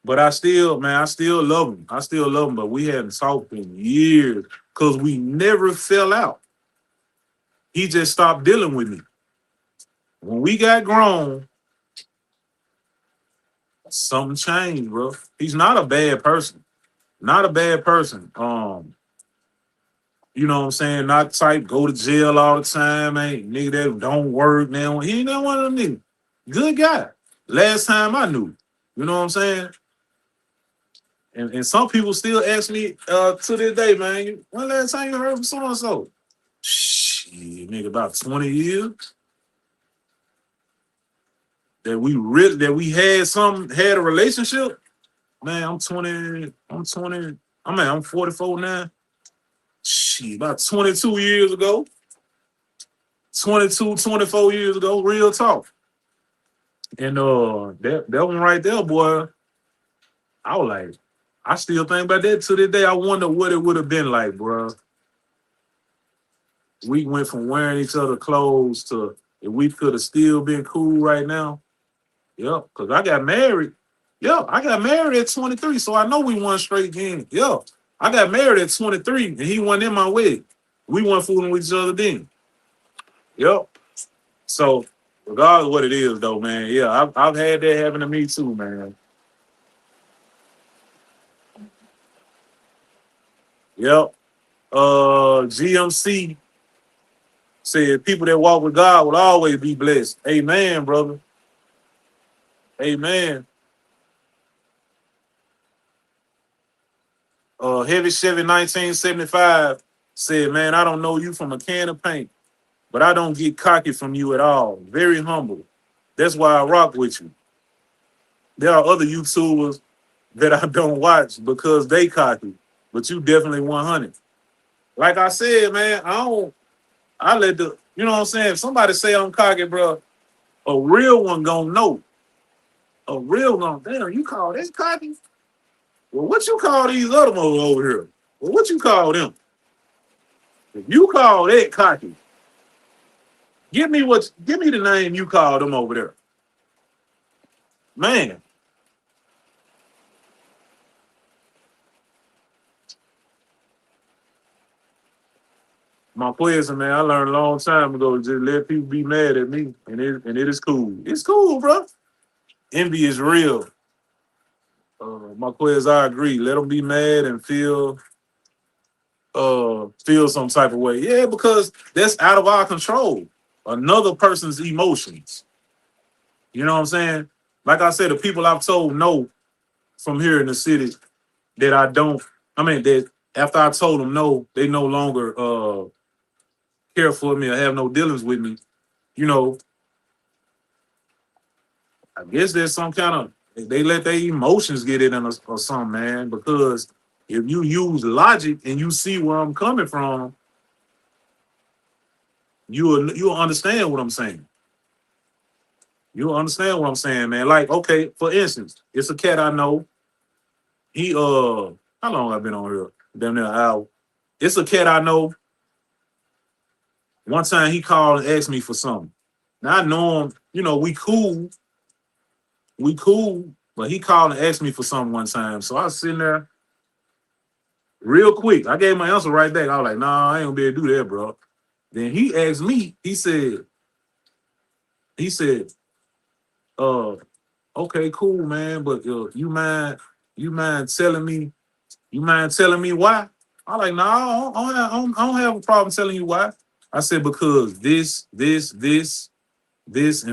But I still love him. I still love him, but we hadn't talked in years because we never fell out. He just stopped dealing with me. When we got grown, something changed, bro. He's not a bad person. Not a bad person. You know what I'm saying? Not type go to jail all the time, ain't nigga that don't work now. He ain't that one of them niggas. Good guy. Last time I knew. You know what I'm saying? And some people still ask me to this day, man, when last time you heard from so and so? Shit, nigga, about 20 years that we had a relationship. Man, I'm 44 now. Shit, about 22 years ago. 22, 24 years ago, real talk. And that one right there, boy, I was like, I still think about that to this day. I wonder what it would have been like, bro. We went from wearing each other clothes to if we could have still been cool right now. Yep, because I got married. Yep, I got married at 23, so I know we won straight games. Yep, I got married at 23, and he wasn't in my wedding. We weren't fooling with each other then. Yep. So, regardless of what it is, though, man, yeah, I've had that happen to me too, man. Yep. GMC said people that walk with God will always be blessed. Amen, brother. Amen. Heavy Chevy 1975 said, man, I don't know you from a can of paint, but I don't get cocky from you at all. Very humble. That's why I rock with you. There are other YouTubers that I don't watch because they cocky, but you definitely 100. Like I said, man, I let you know what I'm saying? If somebody say I'm cocky, bro, a real one gonna know. A real one, damn, you call this cocky? Well, what you call these other ones over here? Well, what you call them? If you call that cocky, give me the name you call them over there. Man, My question, man, I learned a long time ago. Just let people be mad at me, and it is cool. It's cool, bro. Envy is real. My quiz, I agree. Let them be mad and feel some type of way. Yeah, because that's out of our control. Another person's emotions. You know what I'm saying? Like I said, the people I've told no from here in the city that I don't. I mean that after I told them no, they no longer care for me or have no dealings with me. You know, I guess there's some kind of they let their emotions get in or something, man. Because if you use logic and you see where I'm coming from, you'll understand what I'm saying. You'll understand what I'm saying, man. Like, okay, for instance, it's a cat I know. He how long I've been on here? Damn near an hour. It's a cat I know. One time he called and asked me for something. Now I know him, we cool, but he called and asked me for something one time. So I was sitting there real quick. I gave my answer right back. I was like, nah, I ain't gonna be able to do that, bro. Then he asked me, he said, uh, okay, cool, man, but you mind telling me, why? I like, no, I don't have a problem telling you why. I said, because this, and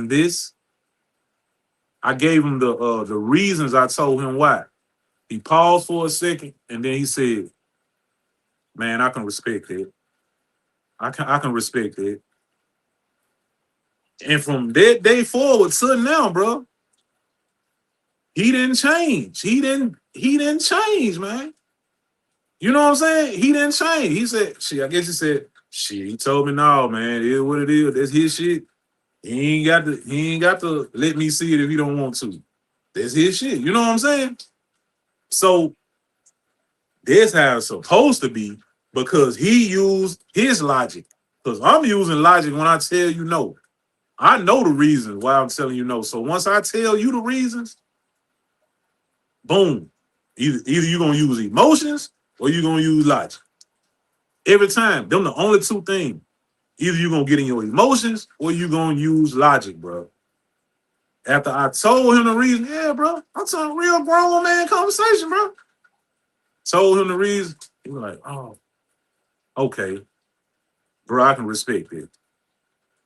this. I gave him the reasons. I told him why. He paused for a second and then he said, man, I can respect it. I can respect it. And from that day forward to now, bro, he didn't change. He didn't change, man. You know what I'm saying? He didn't change. He said, shit, I guess he said, shit, he told me, no, man, it is what it is. That's his shit. He ain't got to let me see it if he don't want to. That's his shit. You know what I'm saying? So that's how it's supposed to be because he used his logic. Because I'm using logic when I tell you no. I know the reasons why I'm telling you no. So once I tell you the reasons, boom. Either you're gonna use emotions or you're gonna use logic. Every time. Them the only two things. Either you're gonna get in your emotions or you're gonna use logic, bro. After I told him the reason, yeah, bro, I'm talking real grown man conversation, bro. Told him the reason. He was like, oh, okay, bro, I can respect it.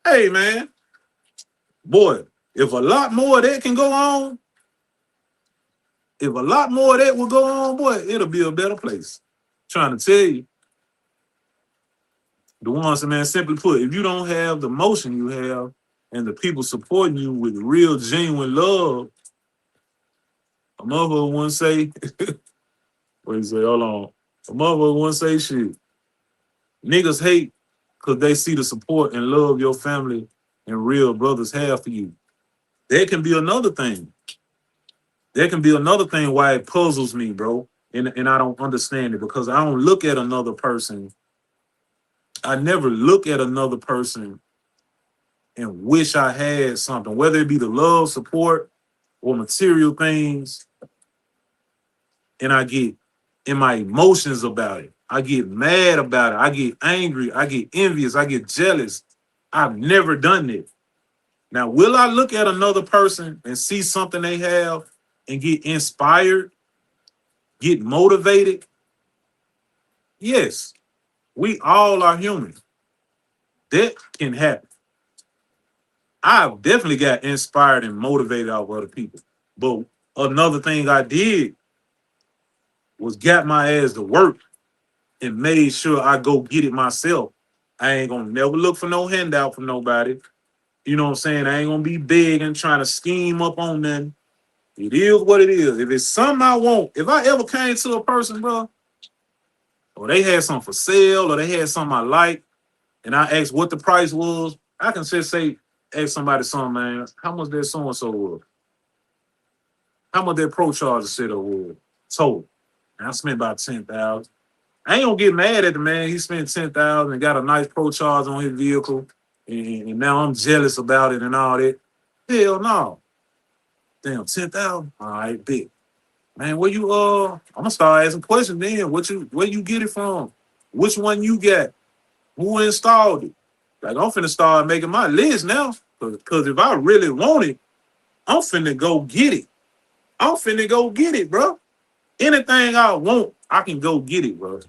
Hey, man, boy, if a lot more of that can go on, if a lot more of that will go on, boy, it'll be a better place. Trying to tell you, the ones, man, simply put, if you don't have the motion you have and the people supporting you with real, genuine love, a mother wouldn't say, what you say, hold on, a mother wouldn't say shit. Niggas hate because they see the support and love your family and real brothers have for you. That can be another thing. That can be another thing why it puzzles me, bro. And I don't understand it because I don't look at another person. I never look at another person and wish I had something, whether it be the love, support, or material things, and I get in my emotions about it. I get mad about it. I get angry. I get envious. I get jealous. I've never done it. Now, will I look at another person and see something they have and get inspired, get motivated? Yes, we all are human. That can happen. I've definitely got inspired and motivated out of other people. But another thing I did was got my ass to work and made sure I go get it myself. I ain't gonna never look for no handout from nobody. You know what I'm saying? I ain't gonna be big and trying to scheme up on nothing. It is what it is. If it's something I want, if I ever came to a person, bro, or they had something for sale, or they had something I like, and I asked what the price was, I can just say, ask somebody something, man, how much that so and so was? How much that pro charger setup was? Total. And I spent about 10,000. I ain't gonna get mad at the man. He spent 10,000 and got a nice pro charge on his vehicle, and now I'm jealous about it and all that. Hell no. Damn, 10,000. All right, big. Man, where you I'm gonna start asking questions then. Where you get it from? Which one you got? Who installed it? Like I'm finna start making my list now. Cause if I really want it, I'm finna go get it. I'm finna go get it, bro. Anything I want, I can go get it, bro.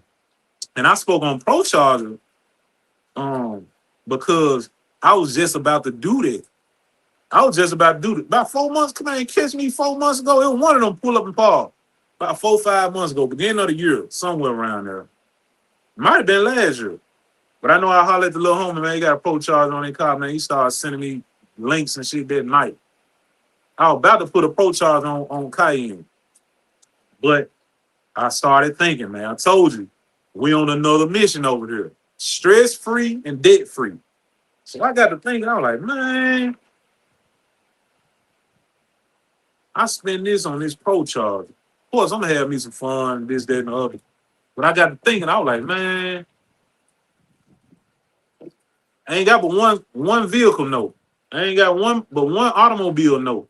And I spoke on Pro Charger, um, because I was just about to do that. I was just about to do it. About 4 months, come on, catch me 4 months ago. It was one of them pull up and pause. About 4, 5 months ago, beginning of the year, somewhere around there. Might have been last year. But I know I hollered at the little homie, man. He got a Pro Charger on his car, man. He started sending me links and shit that night. I was about to put a Pro Charger on Cayenne. But I started thinking, man, I told you, we on another mission over here. Stress free and debt free. So I got to thinking, I was like, man, I spend this on this Pro Charger. Of course, I'm gonna have me some fun, this, that, and the other. But I got to thinking, I was like, man, I ain't got but one vehicle note. I ain't got one automobile note.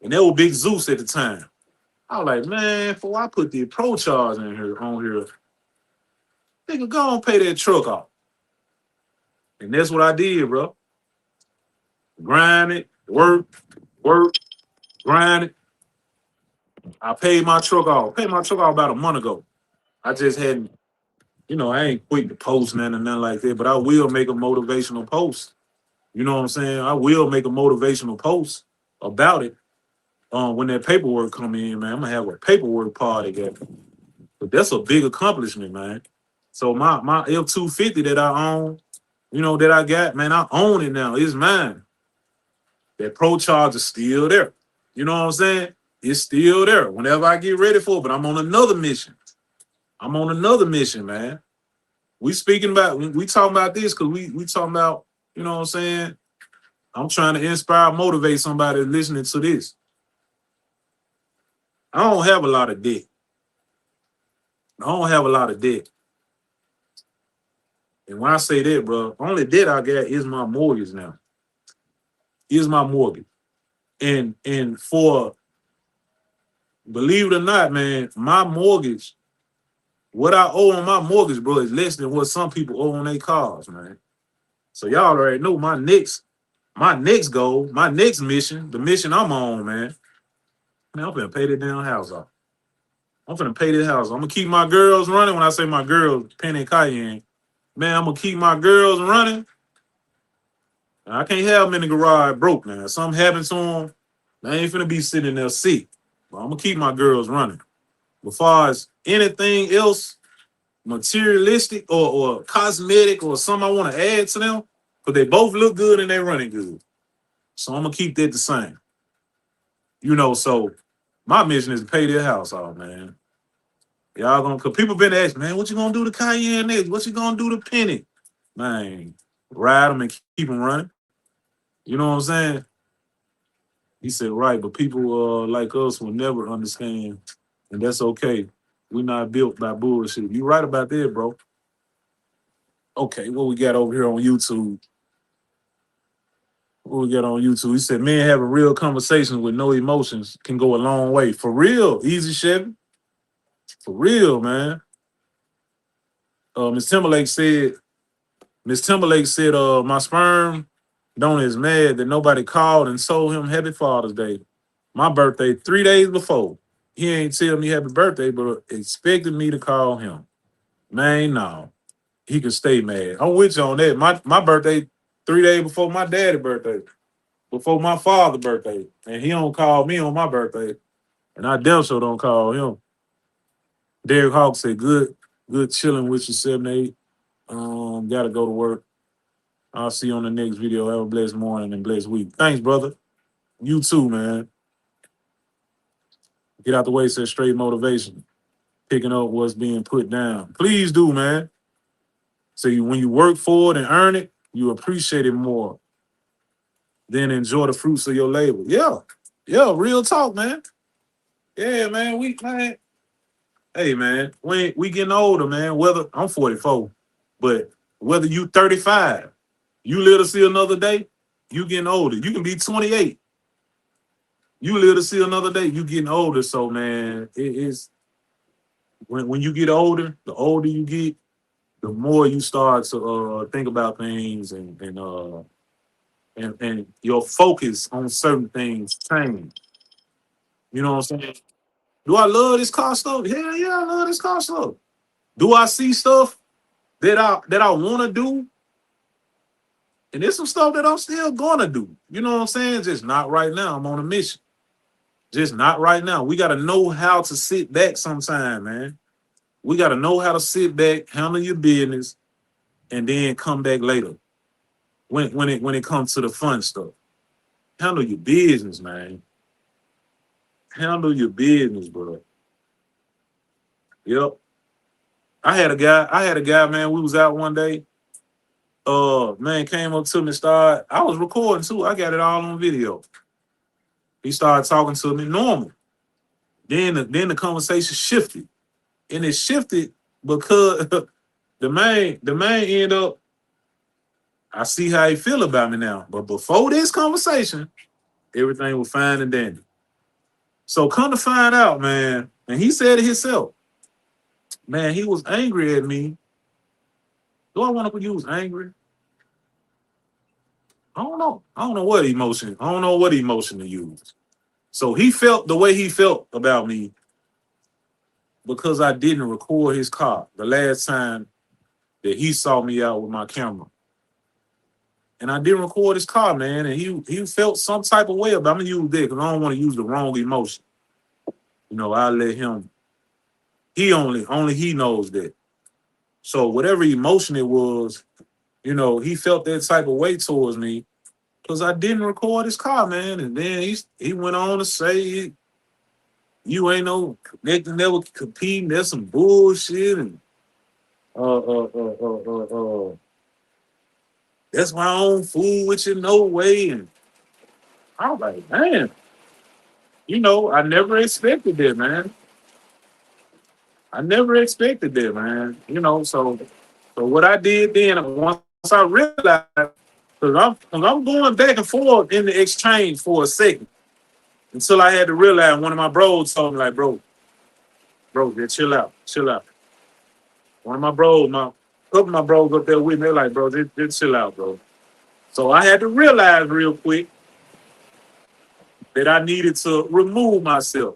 And that was Big Zeus at the time. I was like, man, before I put the Pro Charger in here on here, nigga, go and pay that truck off. And that's what I did, bro. Grind it, work, grind it. I paid my truck off. Paid my truck off about a month ago. I just hadn't, I ain't quick to post nothing and nothing like that, but I will make a motivational post. You know what I'm saying? I will make a motivational post about it. When that paperwork come in, man, I'm gonna have a paperwork party there. But that's a big accomplishment, man. So my F-250 that I own, that I got, man, I own it now. It's mine. That Pro Charge is still there. You know what I'm saying? It's still there whenever I get ready for it. But I'm on another mission. I'm on another mission, man. We talking about this because we talking about, you know what I'm saying? I'm trying to inspire, motivate somebody listening to this. I don't have a lot of debt. I don't have a lot of debt. And when I say that, bro, only debt I got is my mortgage now. Is my mortgage. And for, believe it or not, man, my mortgage, what I owe on my mortgage, bro, is less than what some people owe on their cars, man. So y'all already know my next goal, my next mission, the mission I'm on, man. Man, I'm gonna pay that damn house off. I'm gonna pay this house. I'm gonna keep my girls running. When I say my girls, Penny and Cayenne, man, I'm gonna keep my girls running. I can't have them in the garage broke, man. If something happens to them, they ain't finna be sitting there sick. But I'm gonna keep my girls running. As far as anything else, materialistic or cosmetic or something I want to add to them, because they both look good and they running good. So I'm gonna keep that the same. So my mission is to pay their house off, man. Y'all gonna, cause people been asking, man, what you gonna do to Cayenne next? What you gonna do to Penny? Man, ride them and keep them running. You know what I'm saying? He said, right, but people like us will never understand, and that's okay. We're not built by bullshit. You right about that, bro. Okay, what we got over here on YouTube? What we got on YouTube? He said, men having real conversations with no emotions can go a long way. For real, Easy Chevy. For real, man. Miss Timberlake said, my sperm don't is mad that nobody called and told him happy Father's Day. My birthday 3 days before. He ain't tell me happy birthday, but expected me to call him. Man, no. He can stay mad. I'm with you on that. My birthday 3 days before my daddy's birthday. Before my father's birthday. And he don't call me on my birthday. And I damn sure don't call him. Derek Hawk said, good chilling with you, 7-8. Gotta go to work. I'll see you on the next video. Have a blessed morning and blessed week. Thanks, brother. You too, man. Get out the way, said straight motivation. Picking up what's being put down. Please do, man. So when you work for it and earn it, you appreciate it more. Then enjoy the fruits of your labor. Yeah. Yeah, real talk, man. Yeah, man. Hey, man, we getting older, man. Whether I'm 44, but whether you 35, you live to see another day, you getting older. You can be 28. You live to see another day, you getting older. So, man, it is when you get older, the older you get, the more you start to think about things and your focus on certain things change. You know what I'm saying? Do I love this car stuff? Hell yeah, I love this car stuff. Do I see stuff that I want to do? And there's some stuff that I'm still gonna do. You know what I'm saying? Just not right now. I'm on a mission. Just not right now. We gotta know how to sit back sometime, man. We gotta know how to sit back, handle your business, and then come back later. When it comes to the fun stuff. Handle your business, man. Handle your business, bro. Yep. I had a guy, man. We was out one day. Man came up to me, started. I was recording too. I got it all on video. He started talking to me normal. Then the conversation shifted. And it shifted because the man ended up, I see how he feel about me now. But before this conversation, everything was fine and dandy. So come to find out, man, and he said it himself, man, he was angry at me. Do I want to use angry? I don't know. I don't know what emotion. I don't know what emotion to use. So he felt the way he felt about me because I didn't record his car the last time that he saw me out with my camera. And I didn't record his car, man. And he felt some type of way about me. I'm gonna use that because I don't want to use the wrong emotion. I let him. He only he knows that. So whatever emotion it was, he felt that type of way towards me because I didn't record his car, man. And then he went on to say, "You ain't no connecting, never competing. That's some bullshit." And uh, uh, uh, uh, that's my own food with you, no way. And I was like, man, I never expected that, man. I never expected that, man. So what I did then, once I realized, because I'm going back and forth in the exchange for a second until I had to realize one of my bros told me, like, bro, just chill out, chill out. One of my bros, my couple of my bros up there with me, they're like, bro, just chill out, bro. So I had to realize real quick that I needed to remove myself.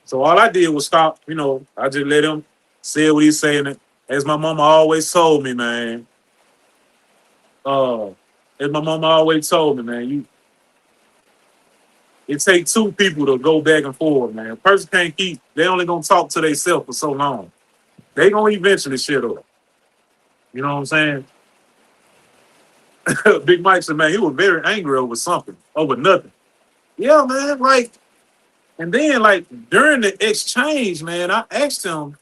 So all I did was stop, I just let him say what he's saying. As my mama always told me, man, uh, as my mama always told me, man, it takes two people to go back and forth, man. A person can't they only gonna talk to themselves for so long. They gonna eventually shut up. You know what I'm saying? Big Mike said, man, he was very angry over something, over nothing. Yeah, man, like, and then like during the exchange, man, I asked him,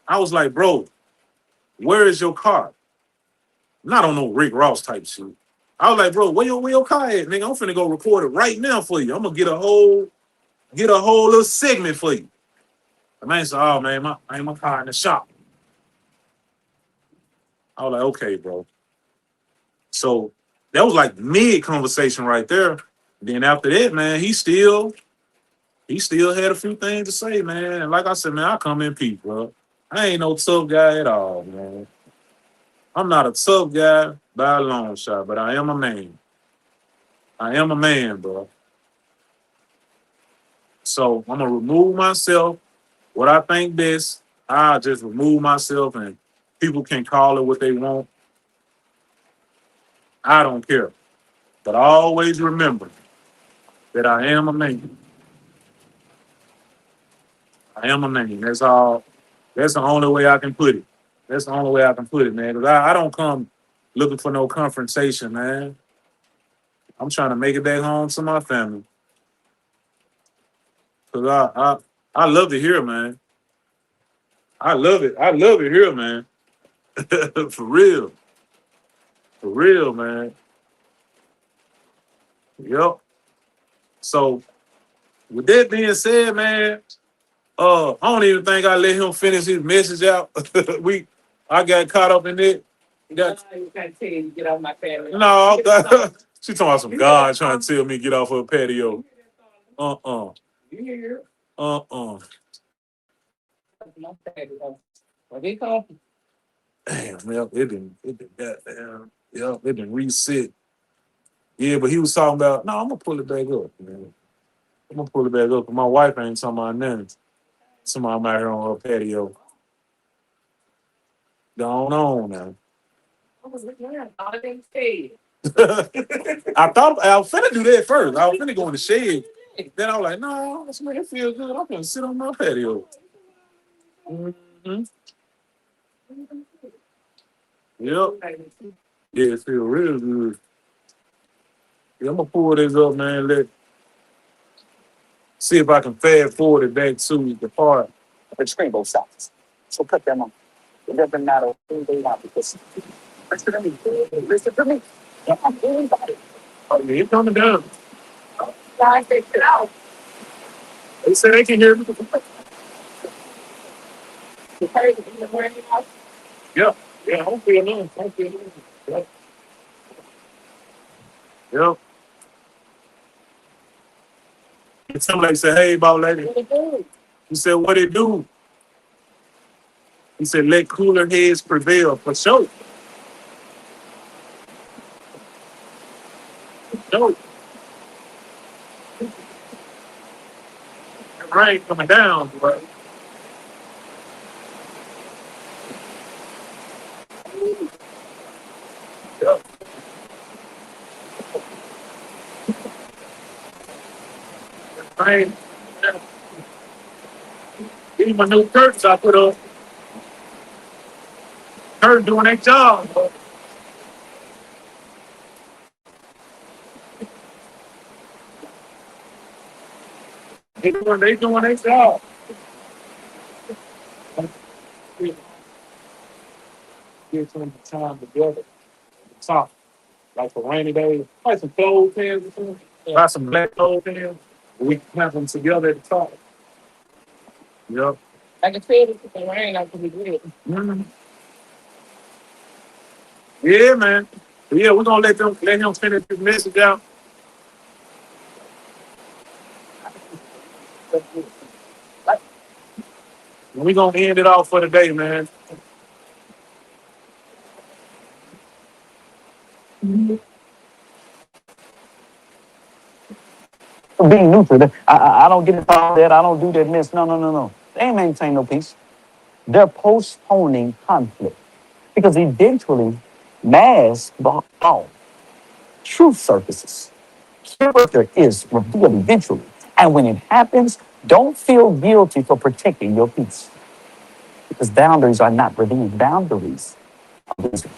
I was like, bro, where is your car? Not on no Rick Ross type shit. I was like, bro, where your car at, nigga? I'm finna go record it right now for you. I'm gonna get a whole little segment for you. The man said, oh man, my car in the shop. I was like, okay, bro. So that was like mid conversation right there. Then after that, man, he still had a few things to say, man. And like I said, man, I come in peace, bro. I ain't no tough guy at all, man. I'm not a tough guy by a long shot, but I am a man. I am a man, bro. So I'm gonna remove myself. What I think best, I just remove myself, and people can call it what they want. I don't care. But I always remember that I am a man. I am a man. That's all. That's the only way I can put it. That's the only way I can put it, man. Because I don't come looking for no confrontation, man. I'm trying to make it back home to my family. Because I love it here, man. I love it. I love it here, man. For real. For real, man. Yep. So with that being said, man, I don't even think I let him finish his message out. I got caught up in it. Got, You can't tell you to get off my family. no, she talking about some God trying to tell me to get off her patio. Uh-uh. You hear? Uh-uh. My family. When they come, Damn, man, it didn't, goddamn, yeah, it didn't reset. Yeah, but he was talking about, no, I'm gonna pull it back up, man. I'm gonna pull it back up. 'Cause my wife ain't talking about nothing. Somebody out here on her patio. Going on now. I was looking at all they said. I was finna do that first. I was finna go in the shade. Then I was like, no, this man feel good. I'm gonna sit on my patio. Mm-hmm. Yep. Yeah, it feel real good. Yeah, I'm gonna pull this up, man. Let see if I can fast forward it back to the part. Betray both sides. So cut them off. It doesn't matter who they are because listen to me. Listen to me. Yeah, I'm anybody. Oh, yeah, it's coming down. Guys, they sit out. They say they can hear me. The person in the warehouse. Yeah, yeah, I don't feel nothing. I don't feel nothing. Yep. Yep. And somebody said, hey, about lady. Really good. He said, what it do? He said, let cooler heads prevail for sure. No, the rain coming down, bro. Yep. Rain. These my new curtains I put up. Curtain doing their job. Bro. They doing their job. Get some time together. Top. Like for rainy days. Buy some clothes pants or something. Buy some black clothes pants. We can have them together at the top. Yep. Like I said, it's the rain out to be good. Mhm. Yeah, man. But yeah, we're gonna let him finish his message out. And we're gonna end it off for the day, man. Being neutral. I don't get involved that. I don't do that mess. No, no, no, no. They ain't maintain no peace. They're postponing conflict because eventually mass fall. Truth surfaces. Character is revealed eventually. And when it happens, don't feel guilty for protecting your peace because boundaries are not revealed. Boundaries are visible.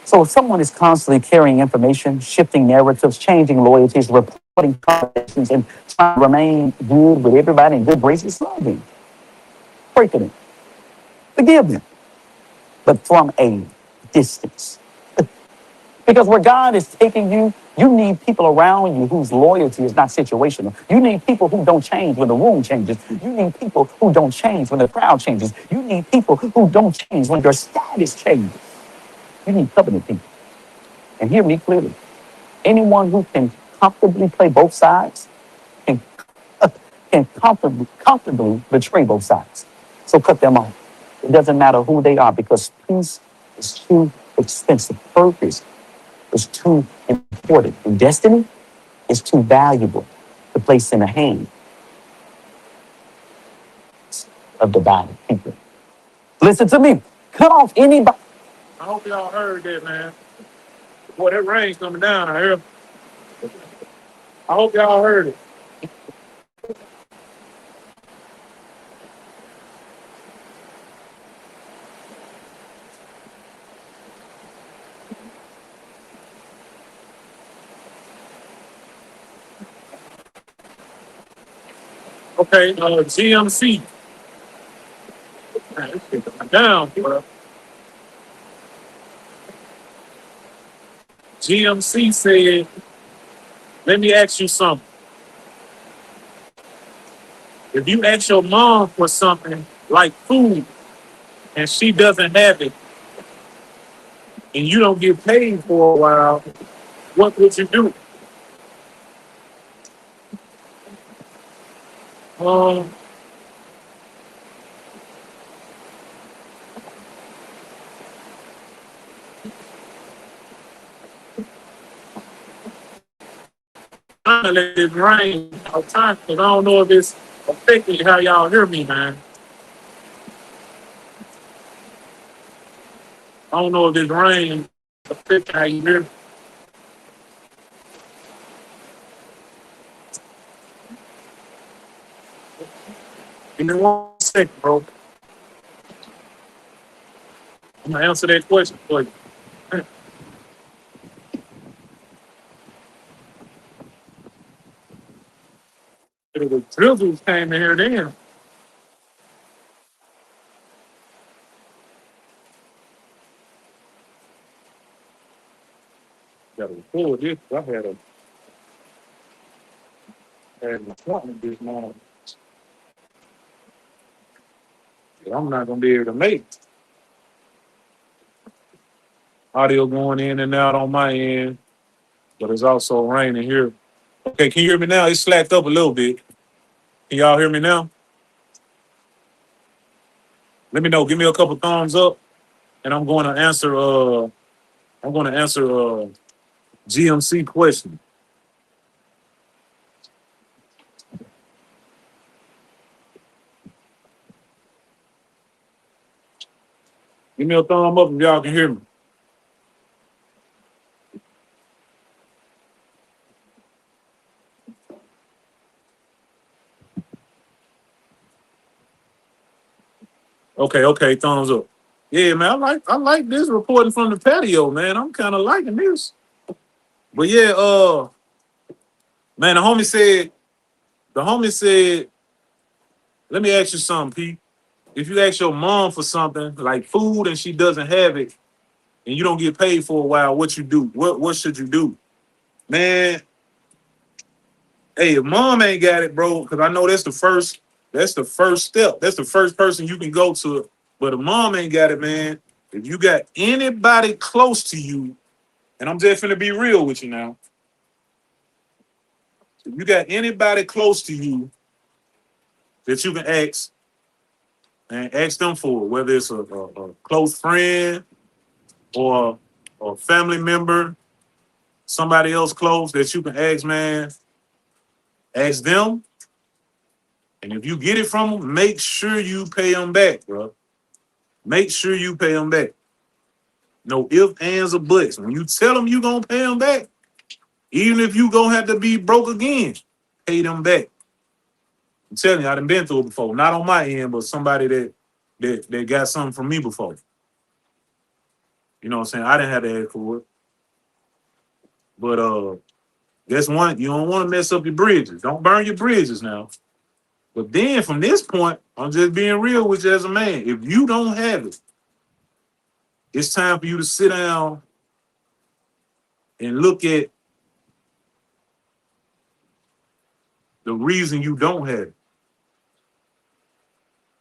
So if someone is constantly carrying information, shifting narratives, changing loyalties, reporting contradictions, and trying to remain good with everybody in good graces, love them, pray for them, forgive them, but from a distance. Because where God is taking you, you need people around you whose loyalty is not situational. You need people who don't change when the room changes. You need people who don't change when the crowd changes. You need people who don't change when your status changes. You need covenant people. And hear me clearly. Anyone who can comfortably play both sides can, can comfortably betray both sides. So cut them off. It doesn't matter who they are because peace is too expensive. Purpose is too important. And destiny is too valuable to place in the hands of divided people. Listen to me. Cut off anybody. I hope y'all heard that, man. Boy, that rain's coming down out here. I hope y'all heard it. Okay, GMC. Man, this shit coming down, bro. GMC said, let me ask you something. If you ask your mom for something like food and she doesn't have it and you don't get paid for a while, what would you do? Um, trying to let it rain. I'm trying because I don't know if it's affecting how y'all hear me, man. I don't know if this rain affecting how you hear me. Give me 1 second, bro. I'm gonna answer that question for you. The drizzles came in here then. Gotta record this. I had an appointment this morning that I'm not gonna be able to make. Audio going in and out on my end, but it's also raining here. Okay, can you hear me now? It's slacked up a little bit. Can y'all hear me now? Let me know. Give me a couple thumbs up, and I'm going to answer. I'm going to answer GMC question. Give me a thumb up if y'all can hear me. Okay, thumbs up. Yeah, man, I like this reporting from the patio, man. I'm kind of liking this. But yeah, man, the homie said, let me ask you something, Pete. If you ask your mom for something like food and she doesn't have it and you don't get paid for a while, what you do? What should you do? Man, hey, if mom ain't got it, bro, because I know that's the first step. That's the first person you can go to. But if mom ain't got it, man, if you got anybody close to you, and I'm just finna be real with you now. If you got anybody close to you that you can ask and ask them for, whether it's a close friend or a family member, somebody else close that you can ask, man, ask them. And if you get it from them, make sure you pay them back, bro. Make sure you pay them back. No ifs, ands, or buts. When you tell them you gonna pay them back, even if you gonna have to be broke again, pay them back. I'm telling you, I done been through it before. Not on my end, but somebody that got something from me before. You know what I'm saying? I didn't have to ask for it. But that's one, you don't want to mess up your bridges. Don't burn your bridges now. But then from this point, I'm just being real with you as a man. If you don't have it, it's time for you to sit down and look at the reason you don't have it.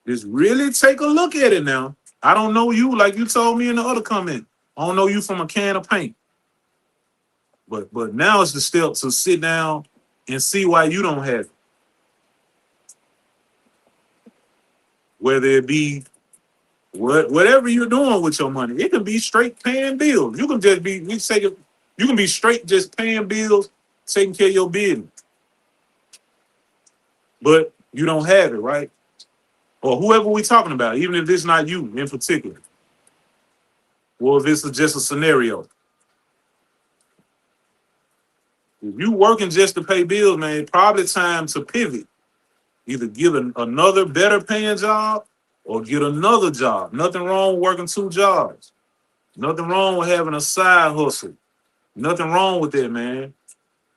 Just really take a look at it now. I don't know you like you told me in the other comment. I don't know you from a can of paint. But now it's the step to sit down and see why you don't have it. Whether it be whatever you're doing with your money, it can be straight paying bills. You can just be you can be straight just paying bills, taking care of your business. But you don't have it, right? Or whoever we're talking about, even if it's not you in particular. Or if it's just a scenario. If you working just to pay bills, man, probably time to pivot. Either get another better paying job or get another job. Nothing wrong with working 2 jobs. Nothing wrong with having a side hustle. Nothing wrong with that, man.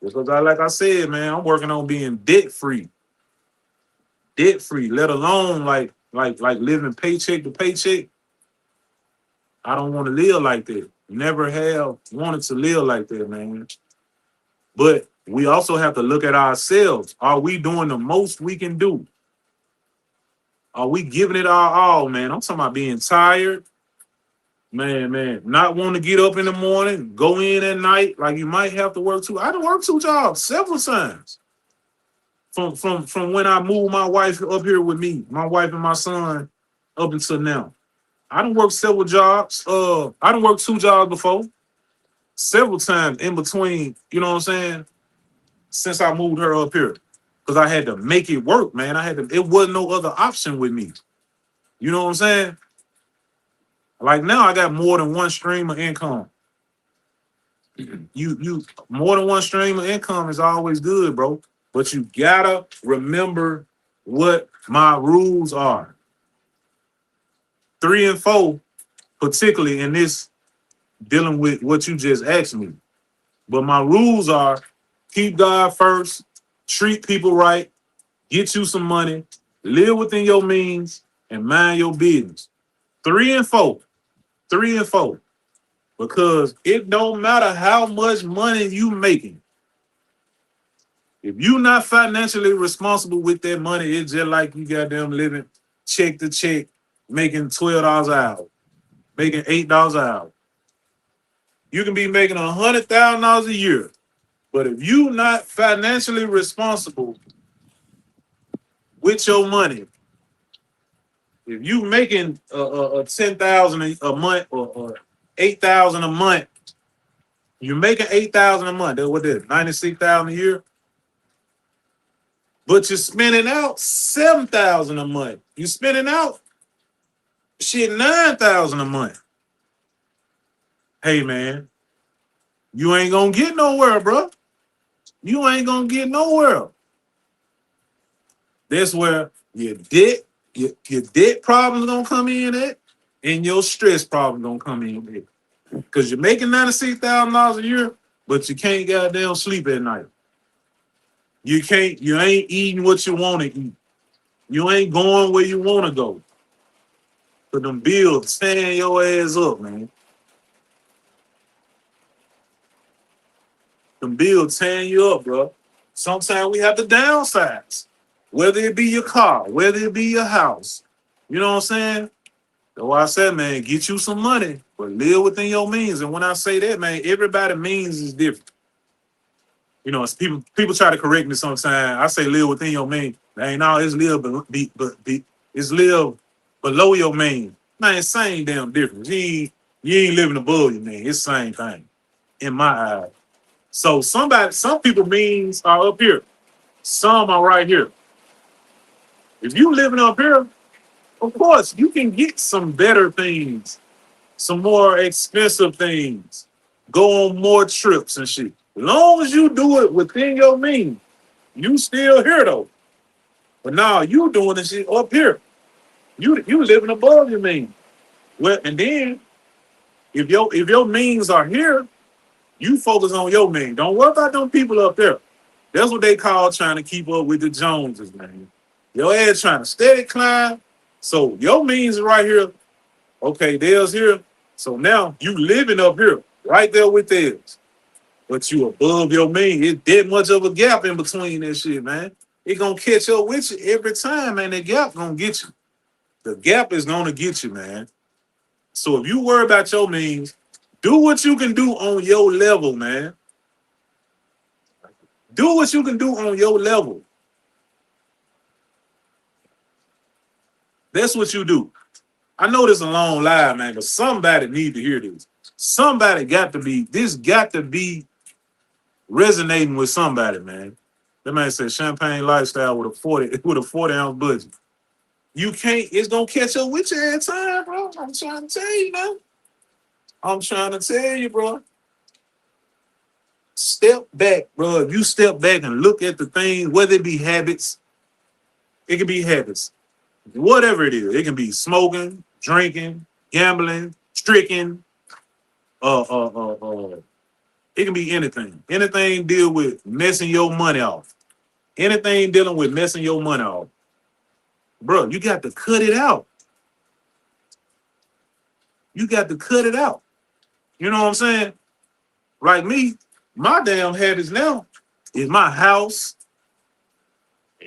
Because like I said, man, I'm working on being debt free. Debt free, let alone like living paycheck to paycheck. I don't want to live like that. Never have wanted to live like that, man. But we also have to look at ourselves. Are we doing the most we can do? Are we giving it our all, man? I'm talking about being tired, man. Not wanting to get up in the morning, go in at night, like you might have to work 2. I done worked 2 jobs several times. From when I moved my wife up here with me, my wife and my son, up until now. I done worked several jobs. I done worked 2 jobs before, several times in between. You know what I'm saying? since I moved her up here. Because I had to make it work, man. It wasn't no other option with me. You know what I'm saying? Like now I got more than one stream of income. You more than one stream of income is always good, bro. But you gotta remember what my rules are. 3 and 4, particularly in this dealing with what you just asked me. But my rules are keep God first, treat people right, get you some money, live within your means, and mind your business. 3 and 4. 3 and 4. Because it don't matter how much money you making. If you not financially responsible with that money, it's just like you got them living check to check, making $12 an hour, making $8 an hour. You can be making $100,000 a year, but if you not financially responsible with your money, if you making 10,000 a month or 8,000 a month, you're making 8,000 a month. That's what that is, 96,000 a year. But you're spending out 7,000 a month. You're spending out shit 9,000 a month. Hey man, you ain't gonna get nowhere, bro. You ain't gonna get nowhere. That's where your debt problems gonna come in at, and your stress problem gonna come in at. Because you're making $96,000 a year, but you can't goddamn sleep at night. You ain't eating what you want to eat. You ain't going where you want to go. But them bills tearing your ass up, man. Them bills tearing you up, bro. Sometimes we have to downsize. Whether it be your car, whether it be your house. You know what I'm saying? That's why I said, man, get you some money, but live within your means. And when I say that, man, everybody's means is different. You know, it's people try to correct me sometimes. I say live within your means. Man, no, it's live it's live below your means. Man, it's same damn difference. You ain't living above your means. It's the same thing in my eyes. So some people means are up here. Some are right here. If you living up here, of course, you can get some better things, some more expensive things, go on more trips and shit. As long as you do it within your means, you still here though. But now you doing this shit up here. You living above your means. Well, and then if your means are here, you focus on your means. Don't worry about them people up there. That's what they call trying to keep up with the Joneses, man. Your ass trying to steady climb. So your means is right here. Okay, theirs here. So now you living up here, right there with theirs. But you above your means. It's that much of a gap in between that shit, man. It gonna catch up with you every time, man. That gap gonna get you. The gap is gonna get you, man. So if you worry about your means, do what you can do on your level, man. Do what you can do on your level. That's what you do. I know this is a long lie, man, but somebody need to hear this. Somebody got to be resonating with somebody, man. That man said champagne lifestyle with a 40 ounce budget. You can't, it's gonna catch up with you every time, bro. I'm trying to tell you now. I'm trying to tell you, bro. Step back, bro. If you step back and look at the things, whether it be habits, it can be habits. Whatever it is, it can be smoking, drinking, gambling, tricking, it can be anything. Anything deal with messing your money off. Anything dealing with messing your money off. Bro, you got to cut it out. You got to cut it out. You know what I'm saying? Like me, my damn habits now is my house,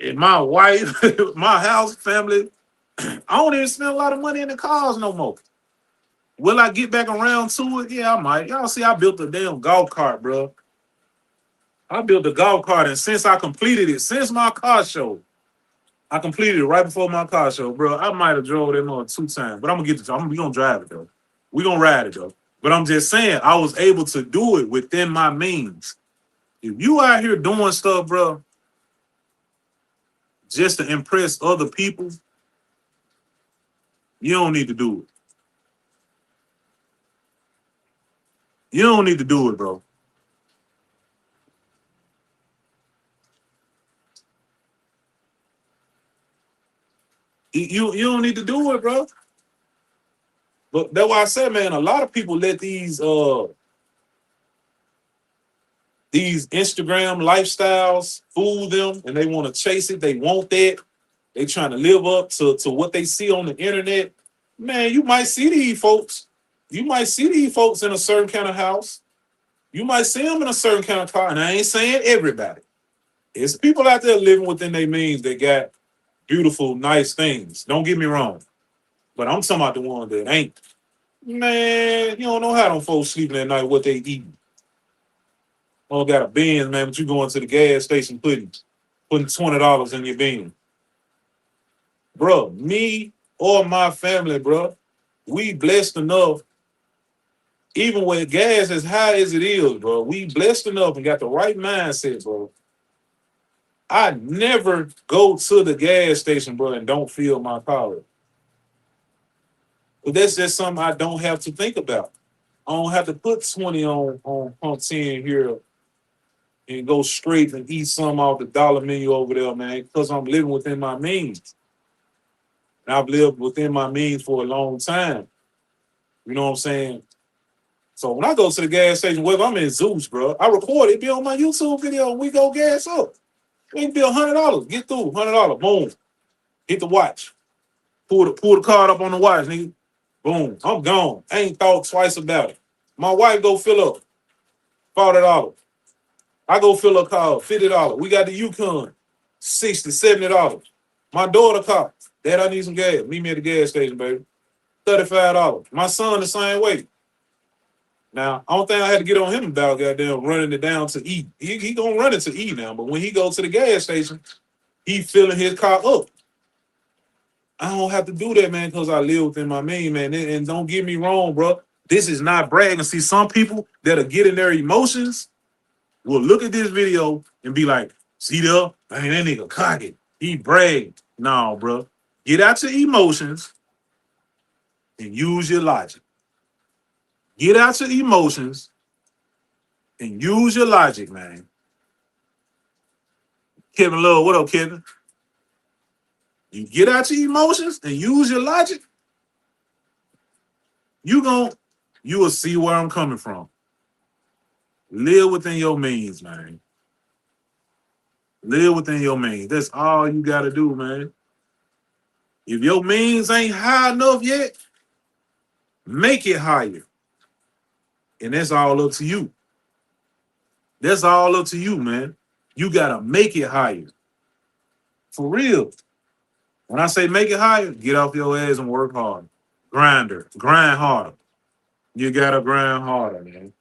and my wife, my house, family. I don't even spend a lot of money in the cars no more. Will I get back around to it? Yeah, I might. Y'all see, I built a damn golf cart, bro. I built a golf cart, and since I completed it, since my car show, I completed it right before my car show, bro. I might have drove them on 2 times, but we gonna drive it though. We gonna ride it though. But I'm just saying, I was able to do it within my means. If you out here doing stuff, bro, just to impress other people, you don't need to do it. You don't need to do it, bro. You don't need to do it, bro. But that's why I said, man, a lot of people let these Instagram lifestyles fool them, and they want to chase it. They want that. They trying to live up to what they see on the internet. Man, you might see these folks. You might see these folks in a certain kind of house. You might see them in a certain kind of car. And I ain't saying everybody. It's people out there living within their means that got beautiful, nice things. Don't get me wrong. But I'm talking about the ones that ain't. Man, you don't know how them folks sleeping at night, what they eating. Oh, got a Benz, man, but you going to the gas station putting $20 in your Benz. Bro, me or my family, bro, we blessed enough, even when gas as high as it is, bro, we blessed enough and got the right mindset, bro. I never go to the gas station, bro, and don't fill my car. But that's just something I don't have to think about. I don't have to put 20 on pump 10 here and go straight and eat some off the dollar menu over there, man, because I'm living within my means. And I've lived within my means for a long time. You know what I'm saying? So when I go to the gas station, whether I'm in Zeus, bro, I record it, be on my YouTube video, and we go gas up. It can be $100. Get through, $100. Boom. Hit the watch. Pull the card up on the watch, nigga. Boom. I'm gone. I ain't thought twice about it. My wife go fill up. $40. I go fill up car, $50. We got the Yukon, $60, $70. My daughter car, Dad, I need some gas. Meet me at the gas station, baby. $35. My son the same way. Now, I don't think I had to get on him about goddamn running it down to E. He gonna run it to E now, but when he goes to the gas station, he filling his car up. I don't have to do that, man, because I live within my means, man. And don't get me wrong, bro. This is not bragging. See, some people that'll get in their emotions will look at this video and be like, see there? Man, that nigga cocky. He bragged. No, bro. Get out your emotions and use your logic. Get out your emotions and use your logic, man. Kevin Love, what up, Kevin? You get out your emotions and use your logic, you will see where I'm coming from. Live within your means, man. Live within your means. That's all you got to do, man. If your means ain't high enough yet, make it higher. And that's all up to you. That's all up to you, man. You got to make it higher. For real. When I say make it higher, get off your ass and work hard. Grind harder. You got to grind harder, man.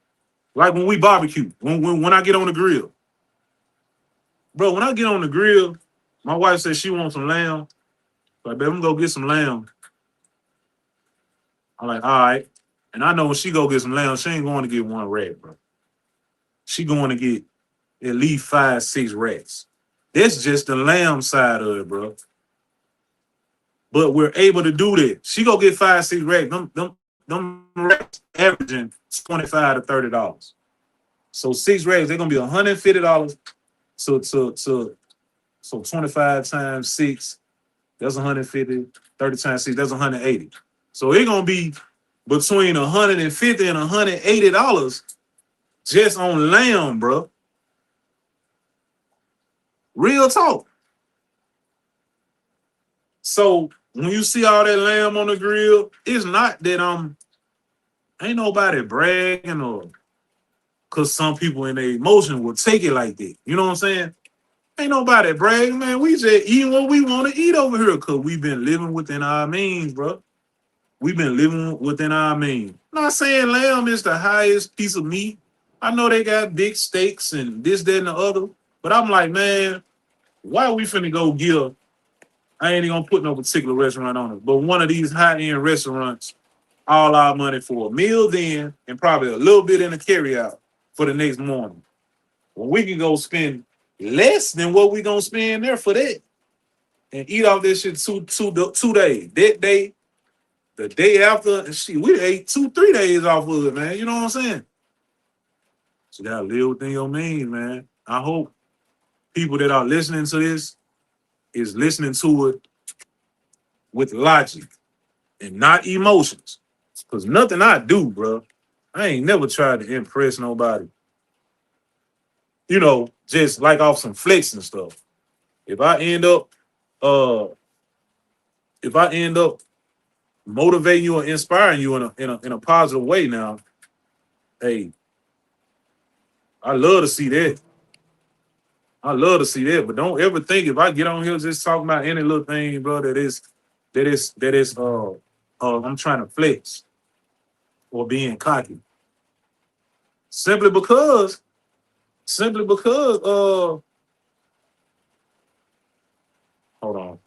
Like when we barbecue, when I get on the grill. Bro, when I get on the grill, my wife says she wants some lamb. Like, babe, I'm gonna go get some lamb. I'm like, all right. And I know when she go get some lamb, she ain't going to get one rack, bro. She going to get at least 5, 6 racks. That's just the lamb side of it, bro. But we're able to do that. She go get 5, 6 racks. Them racks averaging $25 to $30. So 6 racks, they're gonna be $150. So 25 times 6, that's 150. 30 times 6, that's 180. So it's gonna be between $150 and $180 just on lamb, bro. Real talk. So when you see all that lamb on the grill, it's not that ain't nobody bragging or because some people in their emotions will take it like that. You know what I'm saying? Ain't nobody bragging, man. We just eating what we want to eat over here because we've been living within our means, bro. We've been living within our means. Not saying lamb is the highest piece of meat. I know they got big steaks and this, that, and the other. But I'm like, man, why are we finna go give? I ain't even gonna put no particular restaurant on it, but one of these high-end restaurants, all our money for a meal then and probably a little bit in the carry-out for the next morning. Well, we can go spend less than what we gonna spend there for that and eat off this shit 2 days. That day, the day after, and shit, we ate 2, 3 days off of it, man. You know what I'm saying? So you gotta live within your means, man. I hope people that are listening to this is listening to it with logic and not emotions. Cause nothing I do, bro, I ain't never tried to impress nobody. You know, just like off some flex and stuff. If I end up, uh, if I end up motivating you or inspiring you in a positive way, now, hey, I love to see that. I love to see that. But don't ever think if I get on here just talking about any little thing, bro, that is I'm trying to flex or being cocky. Simply because, simply because hold on.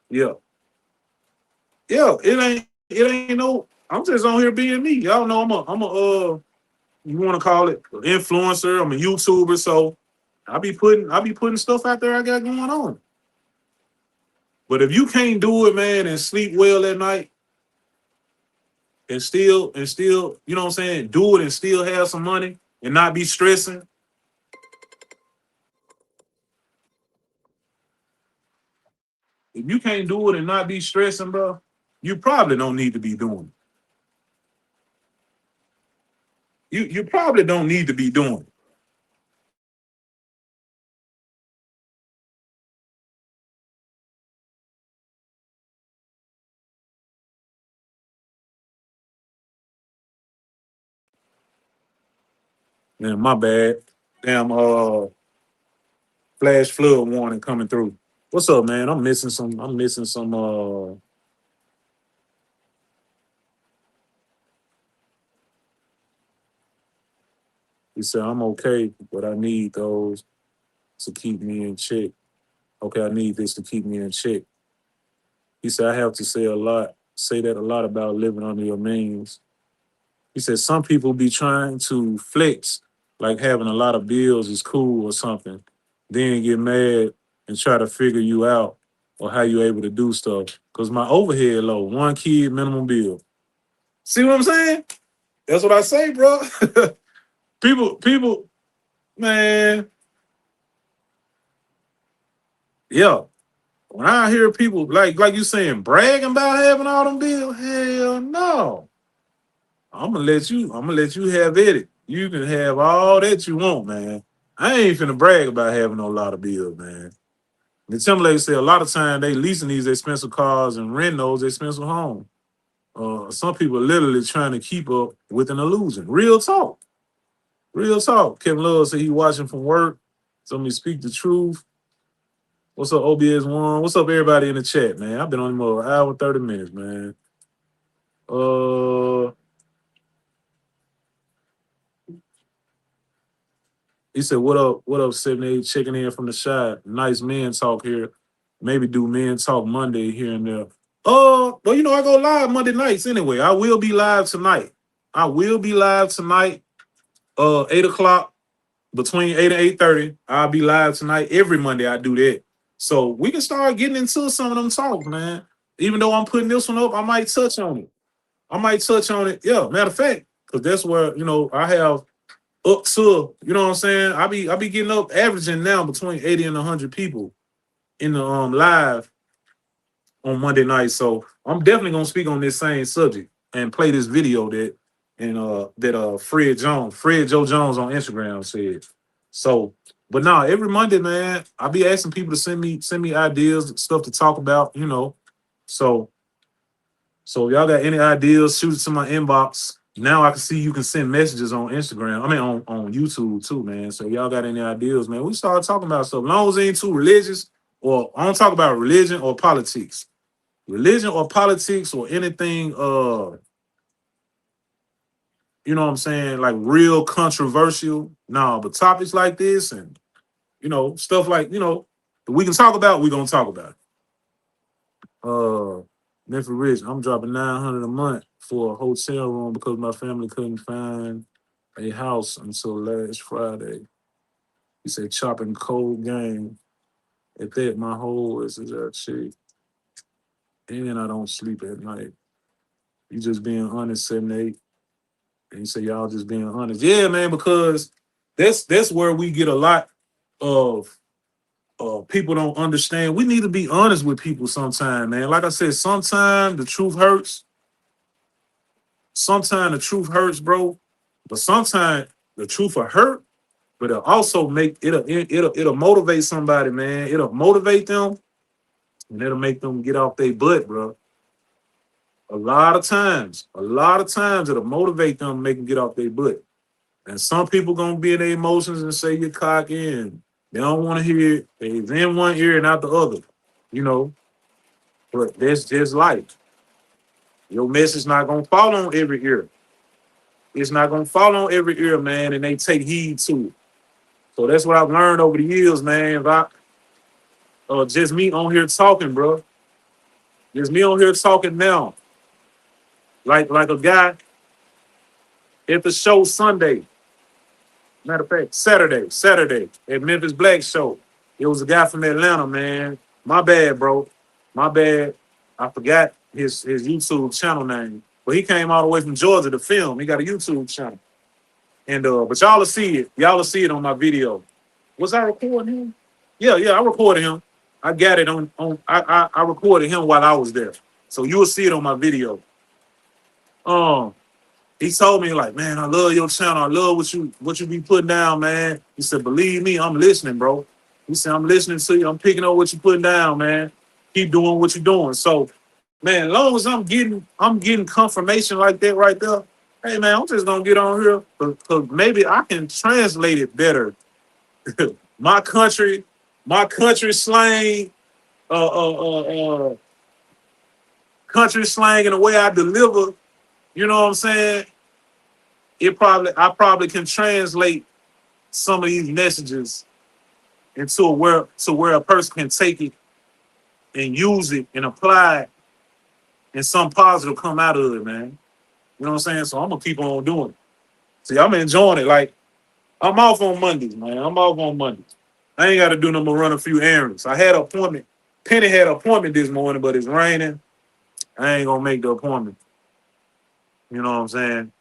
Yeah. Yeah, it ain't no. I'm just on here being me. Y'all know I'm a you want to call it influencer. I'm a YouTuber, so I be putting stuff out there I got going on. But if you can't do it, man, and sleep well at night, and still, you know what I'm saying, do it and still have some money and not be stressing. If you can't do it and not be stressing, bro, you probably don't need to be doing it. You probably don't need to be doing it. Man, my bad. Damn, flash flood warning coming through. What's up, man? I'm missing some. He said I'm okay, but I need those to keep me in check. Okay, I need this to keep me in check. He said I have to say that a lot about living under your means. He said some people be trying to flex, like having a lot of bills is cool or something, then get mad and try to figure you out or how you able to do stuff. Cause my overhead low, 1 kid minimum bill. See what I'm saying? That's what I say, bro. people, man, yeah. When I hear people like you saying bragging about having all them bills, hell no. I'm gonna let you have it. You can have all that you want, man. I ain't finna brag about having a lot of bills, man. The Tim lady say a lot of time they leasing these expensive cars and renting those expensive homes. Some people are literally trying to keep up with an illusion. Real talk. Real talk. Kevin Love said he watching from work. So me speak the truth. What's up, OBS1? What's up, everybody in the chat, man? I've been on him over an hour, 30 minutes, man. Uh, he said, what up, 78? Checking in from the shot. Nice men talk here. Maybe do men talk Monday here and there. Well, I go live Monday nights anyway. I will be live tonight. I will be live tonight, 8 o'clock. Between 8 and 8:30, I'll be live tonight. Every Monday I do that. So we can start getting into some of them talks, man. Even though I'm putting this one up, I might touch on it. I might touch on it. Yeah, matter of fact, because that's where, I have up to, you know what I'm saying? I be getting up averaging now between 80 and 100 people in the live on Monday night. So I'm definitely gonna speak on this same subject and play this video that Fred Joe Jones on Instagram said. So, but now every Monday, man, I be asking people to send me ideas, stuff to talk about. So so if y'all got any ideas, shoot it to my inbox. Now I can see you can send messages on Instagram. I mean on YouTube too, man. So y'all got any ideas, man? We start talking about stuff. As long as it ain't too religious, or I don't talk about religion or politics. Religion or politics or anything you know what I'm saying, like real controversial. No, but topics like this and stuff like, we can talk about, we're gonna talk about it. Memphis Rich, I'm dropping 900 a month for a hotel room because my family couldn't find a house until last Friday. He said chopping cold game. At that, my whole is a check. And I don't sleep at night. You just being honest, 78. And you say y'all just being honest. Yeah, man, because that's where we get a lot of people don't understand. We need to be honest with people sometime, man. Like I said, sometimes the truth hurts. Sometimes the truth hurts, bro. But sometimes the truth will hurt, but it'll also make it'll motivate somebody, man. It'll motivate them and it'll make them get off their butt, bro. A lot of times it'll motivate them, make them get off their butt. And some people gonna be in their emotions and say you're cocky and they don't want to hear it. It's in one ear and out the other, you know. But that's just life. Your message not gonna fall on every ear. It's not gonna fall on every ear, man, and they take heed to it. So that's what I've learned over the years, man. If I just me on here talking, bro. Just me on here talking now. Like a guy at the show Sunday. Matter of fact, Saturday at Memphis Black Show. It was a guy from Atlanta, man. My bad, bro. My bad. I forgot his YouTube channel name. But he came all the way from Georgia to film. He got a YouTube channel. And but y'all will see it. Y'all will see it on my video. Was I recording him? Yeah, I recorded him. I got it I recorded him while I was there. So you will see it on my video. Um he told me like, man, I love your channel. I love what you be putting down, man. He said, believe me, I'm listening, bro. He said, I'm listening to you. I'm picking up what you putting down, man. Keep doing what you're doing. So, man, as long as I'm getting confirmation like that right there, hey man, I'm just gonna get on here because maybe I can translate it better. my country, my country slang, uh, uh, uh, uh, country slang and the way I deliver, you know what I'm saying? I probably can translate some of these messages into where a person can take it and use it and apply it and some positive come out of it, man. You know what I'm saying? So I'm gonna keep on doing it. See, I'm enjoying it. Like I'm off on Mondays, man. I'm off on Mondays. I ain't gotta do no more run a few errands. I had an appointment. Penny had an appointment this morning, but it's raining. I ain't gonna make the appointment. You know what I'm saying?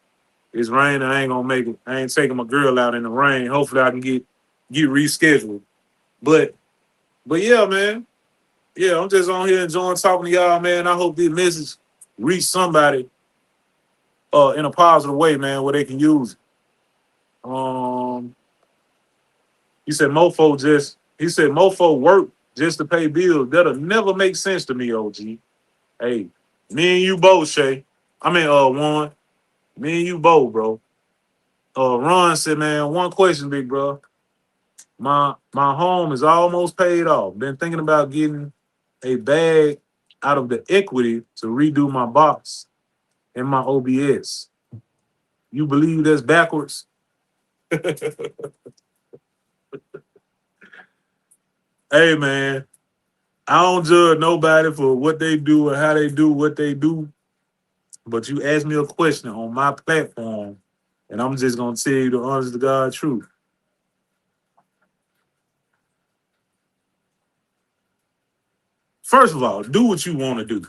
It's raining. I ain't gonna make it. I ain't taking my girl out in the rain. Hopefully, I can get rescheduled. But yeah, man. Yeah, I'm just on here enjoying talking to y'all, man. I hope this message reach somebody in a positive way, man, where they can use it. He said mofo work just to pay bills. That'll never make sense to me, OG. Hey, me and you both, Shay. I mean, Juan. Me and you both, bro. Ron said, man, one question, big bro. My home is almost paid off. Been thinking about getting a bag out of the equity to redo my box and my OBS. You believe that's backwards? Hey man, I don't judge nobody for what they do or how they do what they do. But you asked me a question on my platform, and I'm just gonna tell you the honest to God truth. First of all, do what you want to do.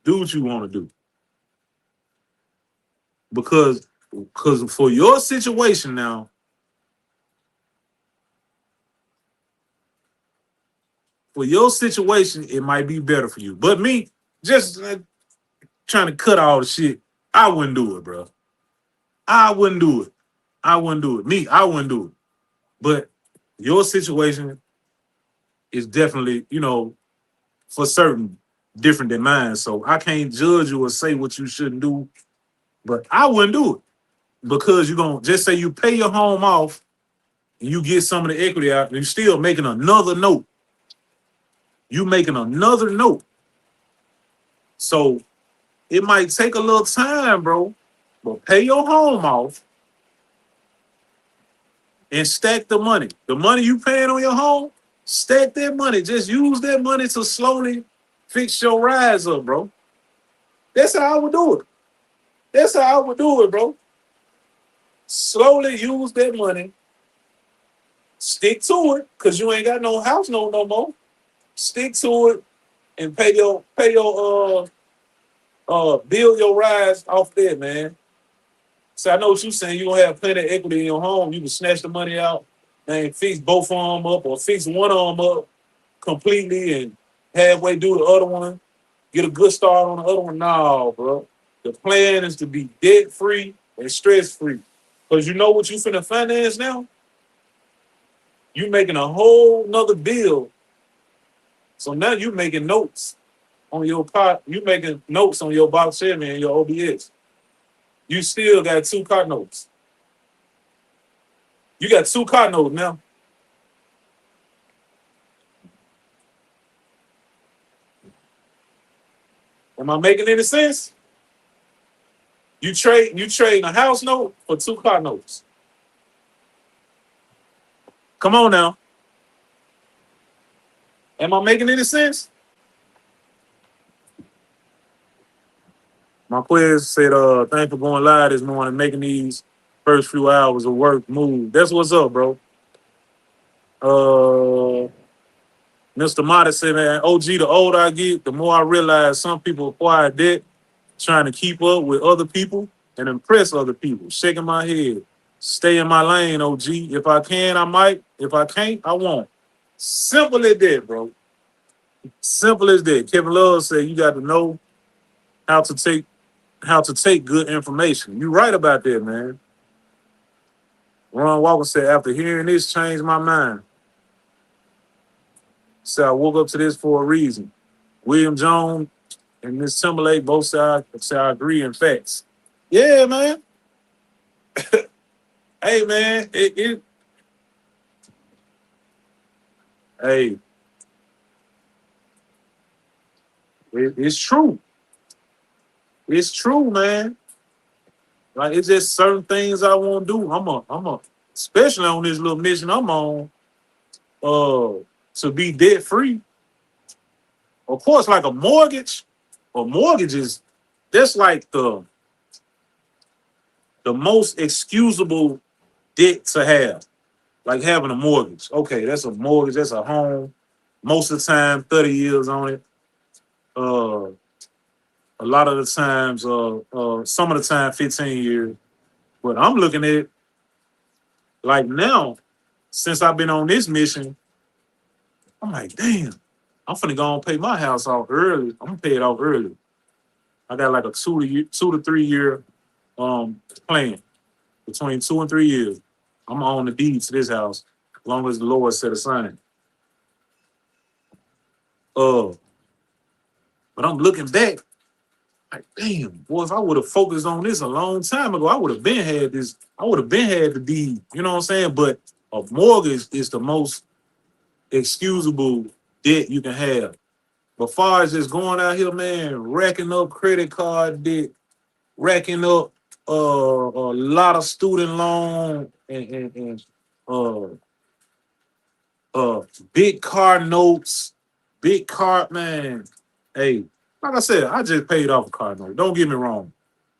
Do what you want to do. Because for your situation now, for your situation, it might be better for you. But me, just trying to cut all the shit, I wouldn't do it, bro. I wouldn't do it. I wouldn't do it. Me, I wouldn't do it. But your situation is definitely, for certain different than mine. So I can't judge you or say what you shouldn't do. But I wouldn't do it because you're gonna just say you pay your home off and you get some of the equity out, and you're still making another note. You making another note. So it might take a little time, bro. But pay your home off and stack the money. The money you paying on your home, stack that money. Just use that money to slowly fix your rise up, bro. That's how I would do it. That's how I would do it, bro. Slowly use that money, stick to it, cause you ain't got no house no more. Stick to it and build your rise off that, man. So I know what you're saying. You gonna have plenty of equity in your home. You can snatch the money out and fix both of them up or fix one of them up completely and halfway do the other one. Get a good start on the other one. No, bro. The plan is to be debt free and stress free. Cause you know what you finna finance now? You making a whole nother bill. So now you making notes on your car. You making notes on your box Chevy and your OBS. You still got two car notes. You got two car notes now. Am I making any sense? You trade a house note for two car notes. Come on now. Am I making any sense? My quiz said, thanks for going live this morning, making these first few hours of work move. That's what's up, bro. Uh Mr. Modest said, man, OG, the older I get, the more I realize some people acquire debt trying to keep up with other people and impress other people. Shaking my head. Stay in my lane, OG. If I can, I might. If I can't, I won't. Simple as that, bro. Simple as that. Kevin Love said you got to know how to take good information. You right about that, man. Ron Walker said, after hearing this, changed my mind. So I woke up to this for a reason. William Jones and Miss Timberlake both say I agree in facts. Yeah, man. Hey, man. Hey, it's true. It's true, man. Like it's just certain things I won't do. Especially on this little mission I'm on, to be debt free. Of course, like a mortgage is that's like the most excusable debt to have. Like having a mortgage. Okay, that's a mortgage, that's a home. Most of the time, 30 years on it. Uh a lot of the times, some of the time 15 years. But I'm looking at like now, since I've been on this mission, I'm like, damn, I'm finna go and pay my house off early. I'm gonna pay it off early. I got like a 2 to 3 year plan between 2 and 3 years. I'm on the deed to this house as long as the Lord set a sign. Uh, but I'm looking back, like, damn, boy, if I would have focused on this a long time ago, I would have been had this. I would have been had the deed. You know what I'm saying? But a mortgage is the most excusable debt you can have. But far as just going out here, man, racking up credit card debt, racking up a lot of student loan and uh uh big car notes, big car man. Hey, like I said, I just paid off a car note. Don't get me wrong,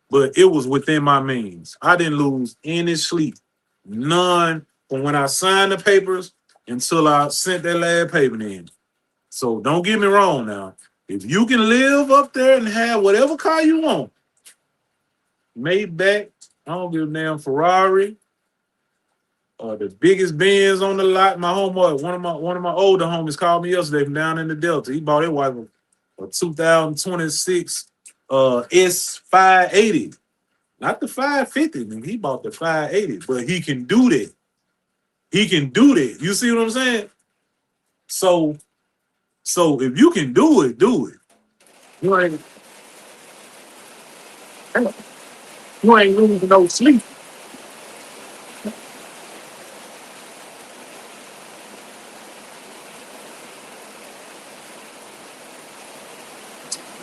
but it was within my means. I didn't lose any sleep, none from when I signed the papers until I sent that last payment in. So don't get me wrong now. If you can live up there and have whatever car you want, Maybach, I don't give a damn Ferrari, the biggest Benz on the lot. My homeboy, one of my older homies called me yesterday from down in the Delta. He bought his wife a 2026 S580. Not the 550, man. He bought the 580, but he can do that. He can do that. You see what I'm saying? So, so if you can do it, do it. You ain't you ain't losing no sleep.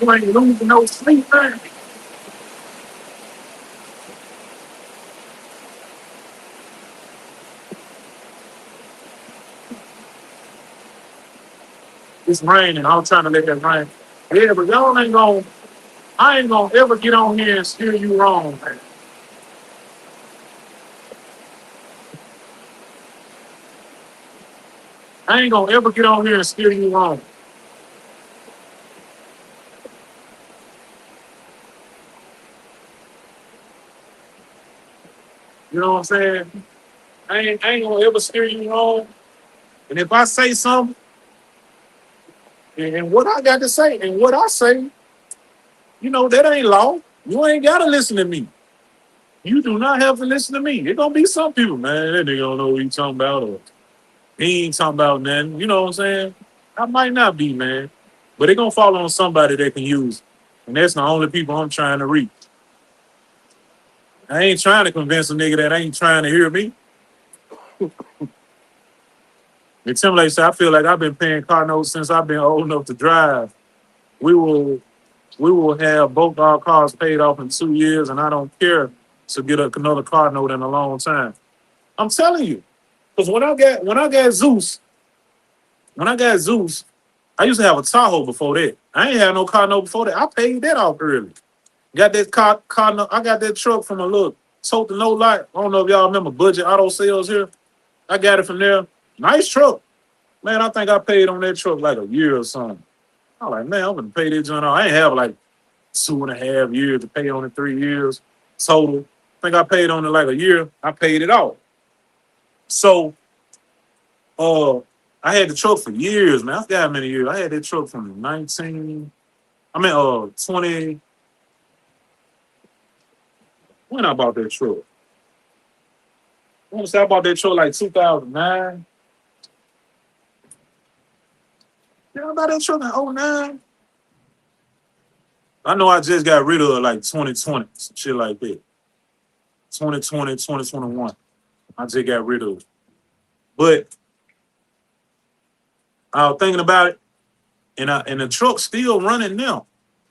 You ain't losing no sleep, man. It's raining. I'm trying to let that rain. Yeah, but y'all ain't gonna. I ain't gonna ever get on here and steer you wrong, man. I ain't gonna ever get on here and steer you wrong. You know what I'm saying? I ain't gonna ever steer you wrong. And if I say something, and what I got to say, and what I say, that ain't law. You ain't gotta listen to me. You do not have to listen to me. It gonna be some people, man, that nigga don't know what he talking about, or he ain't talking about nothing. You know what I'm saying? I might not be, man. But it gonna fall on somebody that can use. And that's the only people I'm trying to reach. I ain't trying to convince a nigga that ain't trying to hear me. And Timberlake said, I feel like I've been paying car notes since I've been old enough to drive. We will we will have both our cars paid off in 2 years, and I don't care to get another car note in a long time. I'm telling you. Because when I got Zeus, I used to have a Tahoe before that. I ain't had no car note before that. I paid that off early. Got that car note. I got that truck from a little sold the no lot. I don't know if y'all remember Budget Auto Sales here. I got it from there. Nice truck. Man, I think I paid on that truck like a year or something. I'm like, man, I'm gonna pay this joint off. I ain't have like 2.5 years to pay on it, 3 years total. I think I paid on it like a year. I paid it off. So uh I had the truck for years, man. I forgot how many years. I had that truck from 20. When I bought that truck. I want to say I bought that truck like 2009. Did I buy that truck in '09? I know I just got rid of it like 2020, some shit like that. 2020, 2021. I just got rid of it. But I was thinking about it, and the truck's still running now.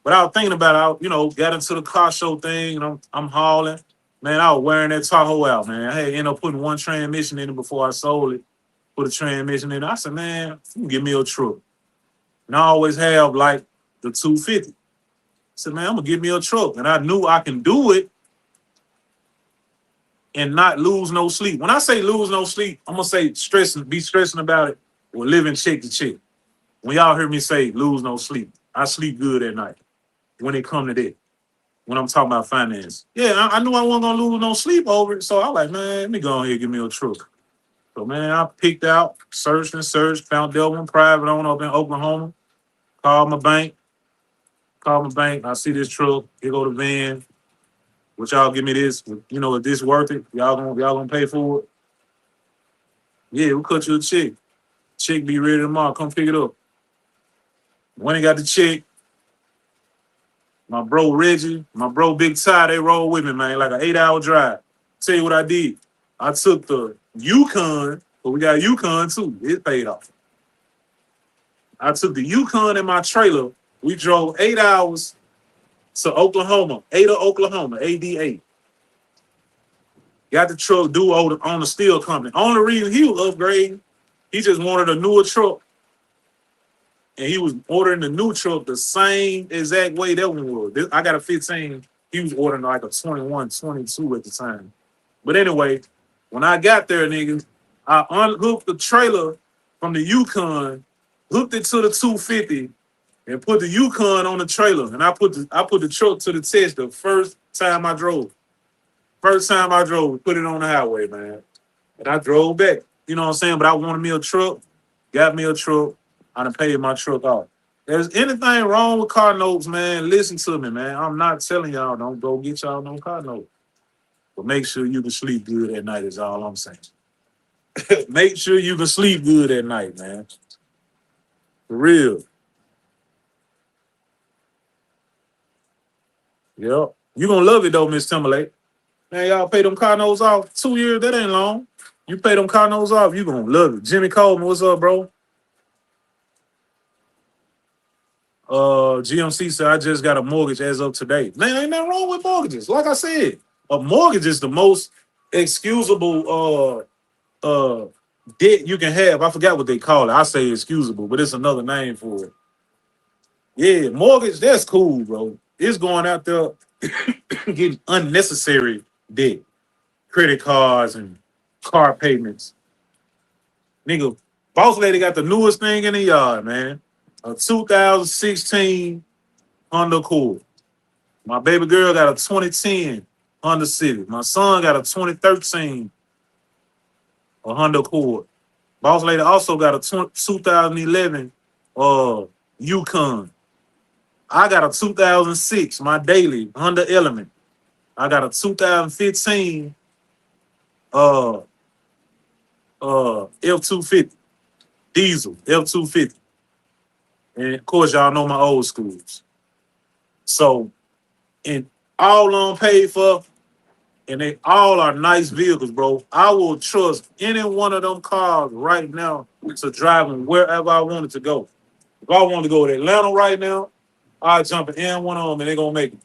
But I was thinking about it, got into the car show thing, and I'm hauling. Man, I was wearing that Tahoe out, man. I had ended up putting one transmission in it before I sold it. Put a transmission in it. I said, man, you can give me a truck. And I always have like the 250. I said, man, I'm gonna give me a truck. And I knew I can do it and not lose no sleep. When I say lose no sleep, I'm gonna say be stressing about it or living check to check. When y'all hear me say lose no sleep, I sleep good at night when it come to that. When I'm talking about finance. Yeah, I knew I wasn't gonna lose no sleep over it. So I like, man, let me go ahead and give me a truck. So man, I picked out, searched and searched, found Delvin Private owner up in Oklahoma, called my bank, I see this truck, here go the van. Would y'all give me this? If this worth it, y'all gonna pay for it? Yeah, we'll cut you a check. Check be ready tomorrow. Come pick it up. When he got the check, my bro Reggie, my bro Big Ty, they rolled with me, man, like an 8-hour drive. Tell you what I did. I took the Yukon, but we got Yukon too. It paid off. I took the Yukon in my trailer. We drove 8 hours to Oklahoma, Ada, Oklahoma, AD8. Got the truck due on the steel company. Only reason he was upgrading, he just wanted a newer truck. And he was ordering the new truck the same exact way that one was. I got a 15. He was ordering like a 21, 22 at the time. But anyway, when I got there, niggas, I unhooked the trailer from the Yukon, hooked it to the 250, and put the Yukon on the trailer. And I put the truck to the test the first time I drove. First time I drove, put it on the highway, man. And I drove back. You know what I'm saying? But I wanted me a truck, got me a truck. I done paid my truck off. If there's anything wrong with car notes, man, listen to me, man. I'm not telling y'all don't go get y'all no car note. But make sure you can sleep good at night is all I'm saying. Make sure you can sleep good at night, man. For real. Yep. You gonna love it though, Miss Timberlake. Man, y'all pay them car notes off 2 years, that ain't long. You pay them car notes off, you gonna love it. Jimmy Coleman, what's up, bro? GMC said I just got a mortgage as of today. Man, ain't nothing wrong with mortgages. Like I said, a mortgage is the most excusable debt you can have. I forgot what they call it. I say excusable, but it's another name for it. Yeah, mortgage, that's cool, bro. It's going out there getting unnecessary debt, credit cards and car payments. Nigga, boss lady got the newest thing in the yard, man. A 2016 Honda Accord. My baby girl got a 2010 Honda Civic. My son got a 2013 Honda Accord. Boss lady also got a 2011 Yukon. I got a 2006, my daily Honda Element. I got a 2015 uh F250 diesel F250. And of course y'all know my old schools. So and all on paid for, and they all are nice vehicles, bro. I will trust any one of them cars right now to drive them wherever I wanted to go. If I want to go to Atlanta right now, I jump in one of them and they're gonna make it.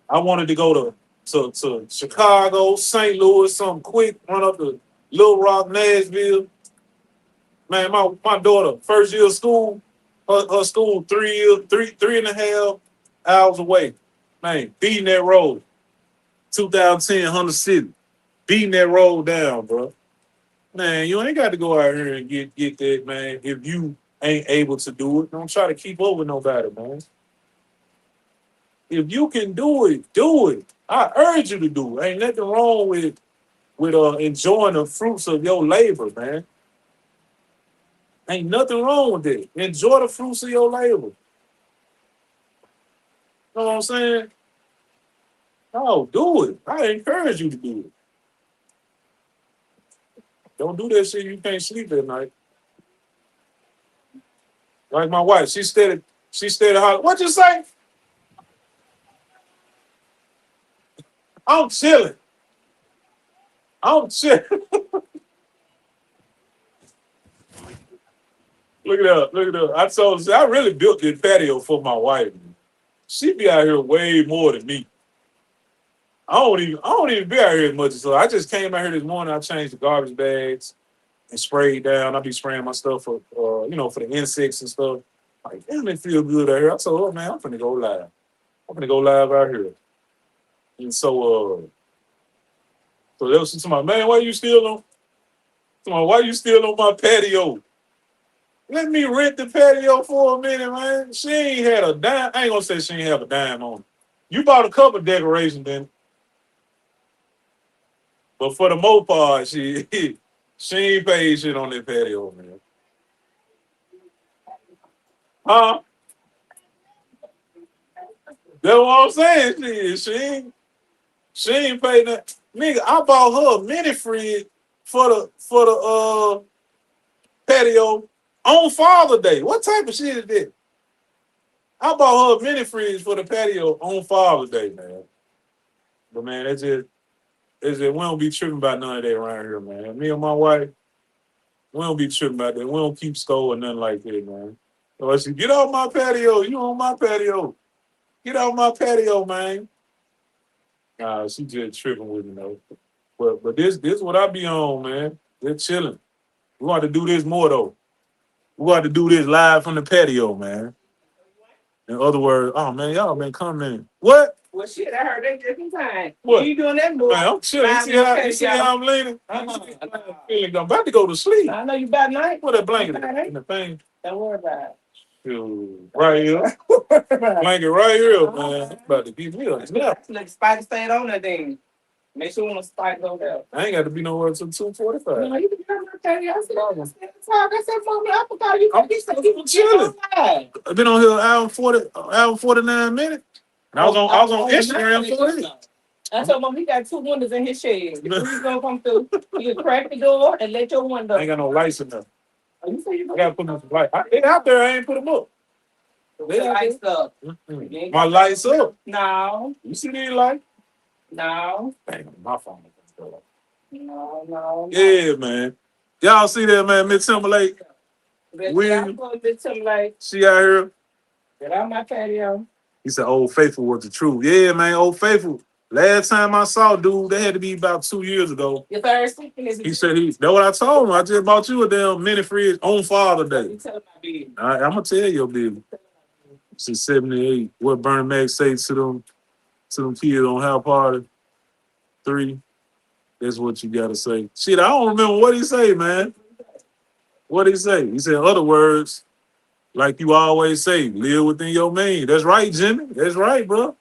I wanted to go to Chicago, St. Louis, something quick, run up to Little Rock, Nashville. Man, my daughter, first year of school, her school 3 years, three and a half hours away. Man, beating that road. 2010 Honda City. Beating that road down, bro. Man, you ain't got to go out here and get that, man, if you ain't able to do it. Don't try to keep up with nobody, man. If you can do it, do it. I urge you to do it. Ain't nothing wrong with enjoying the fruits of your labor, man. Ain't nothing wrong with that. Enjoy the fruits of your labor. You know what I'm saying? No, do it. I encourage you to do it. Don't do that shit you can't sleep at night. Like my wife, she steady hollering. What you say? I'm chilling. I'm chilling. Look it up. Look it up. I really built this patio for my wife. She be out here way more than me. I don't even be out here as much as her. I just came out here this morning. I changed the garbage bags and sprayed down. I be spraying my stuff for for the insects and stuff. Like, damn, it feel good out here. I told her, man, I'm finna go live. I'm finna go live out here. And so they was to my man, why you still on my patio? Let me rent the patio for a minute, man. She ain't had a dime. I ain't gonna say she ain't have a dime on it. You bought a couple decorations then. But for the most part, she ain't paid shit on that patio, man. Huh? That's what I'm saying. She ain't paid that. Nigga, I bought her a mini fridge for the patio on Father's Day. What type of shit is this? I bought her a mini fridge for the patio on Father's Day, man. But man, it's just we don't be tripping about none of that around here, man. Me and my wife, we don't be tripping about that. We don't keep score or nothing like that, man. So I said, get off my patio. You on my patio. Get off my patio, man. Nah, she just tripping with me, though. But this what I be on, man. They're chilling. We want to do this more, though. We want to do this live from the patio, man. In other words, oh, man, y'all been coming. What? Well, shit, I heard that different time. What? You ain't doing that more. Man, I'm chilling. You see how I'm leaning? I'm about to go to sleep. I know you about night. What that blanket in the thing? Don't worry about it. Shoot, right here. Blanket right here, man. I'm about to get me a nap. Let Spike stay on that thing. Make sure when the Spike go there. I ain't got to be nowhere until 2:45. No, you can come to the I said, I said, mommy, I forgot you. I'm chilling. I've been on here an hour 49 minutes. And I was on Instagram for it. I told mom he got 2 windows in his shed. The breeze gonna come through. You crack the door and let your window. I ain't got no lights in there. Oh, you say you I gotta put them some lights. They out there. I ain't put them up. They lights up. My lights up. No. You see these lights? No. Dang, my phone. No. Yeah, man. Y'all see that, man? Miss Timberlake. William. She out here. Get out my patio. He said, Old Faithful was the truth. Yeah, man, Old Faithful. Last time I saw dude, that had to be about 2 years ago. Your third sleeping is. He said that's what I told him. I just bought you a damn mini fridge on Father's Day. You tell my baby. I'm gonna tell your baby. Since 78. What Bernie Mac say to them kids on How Party 3? That's what you gotta say. Shit, I don't remember what he say, man. What he say? He said other words, like you always say, live within your means. That's right, Jimmy. That's right, bro.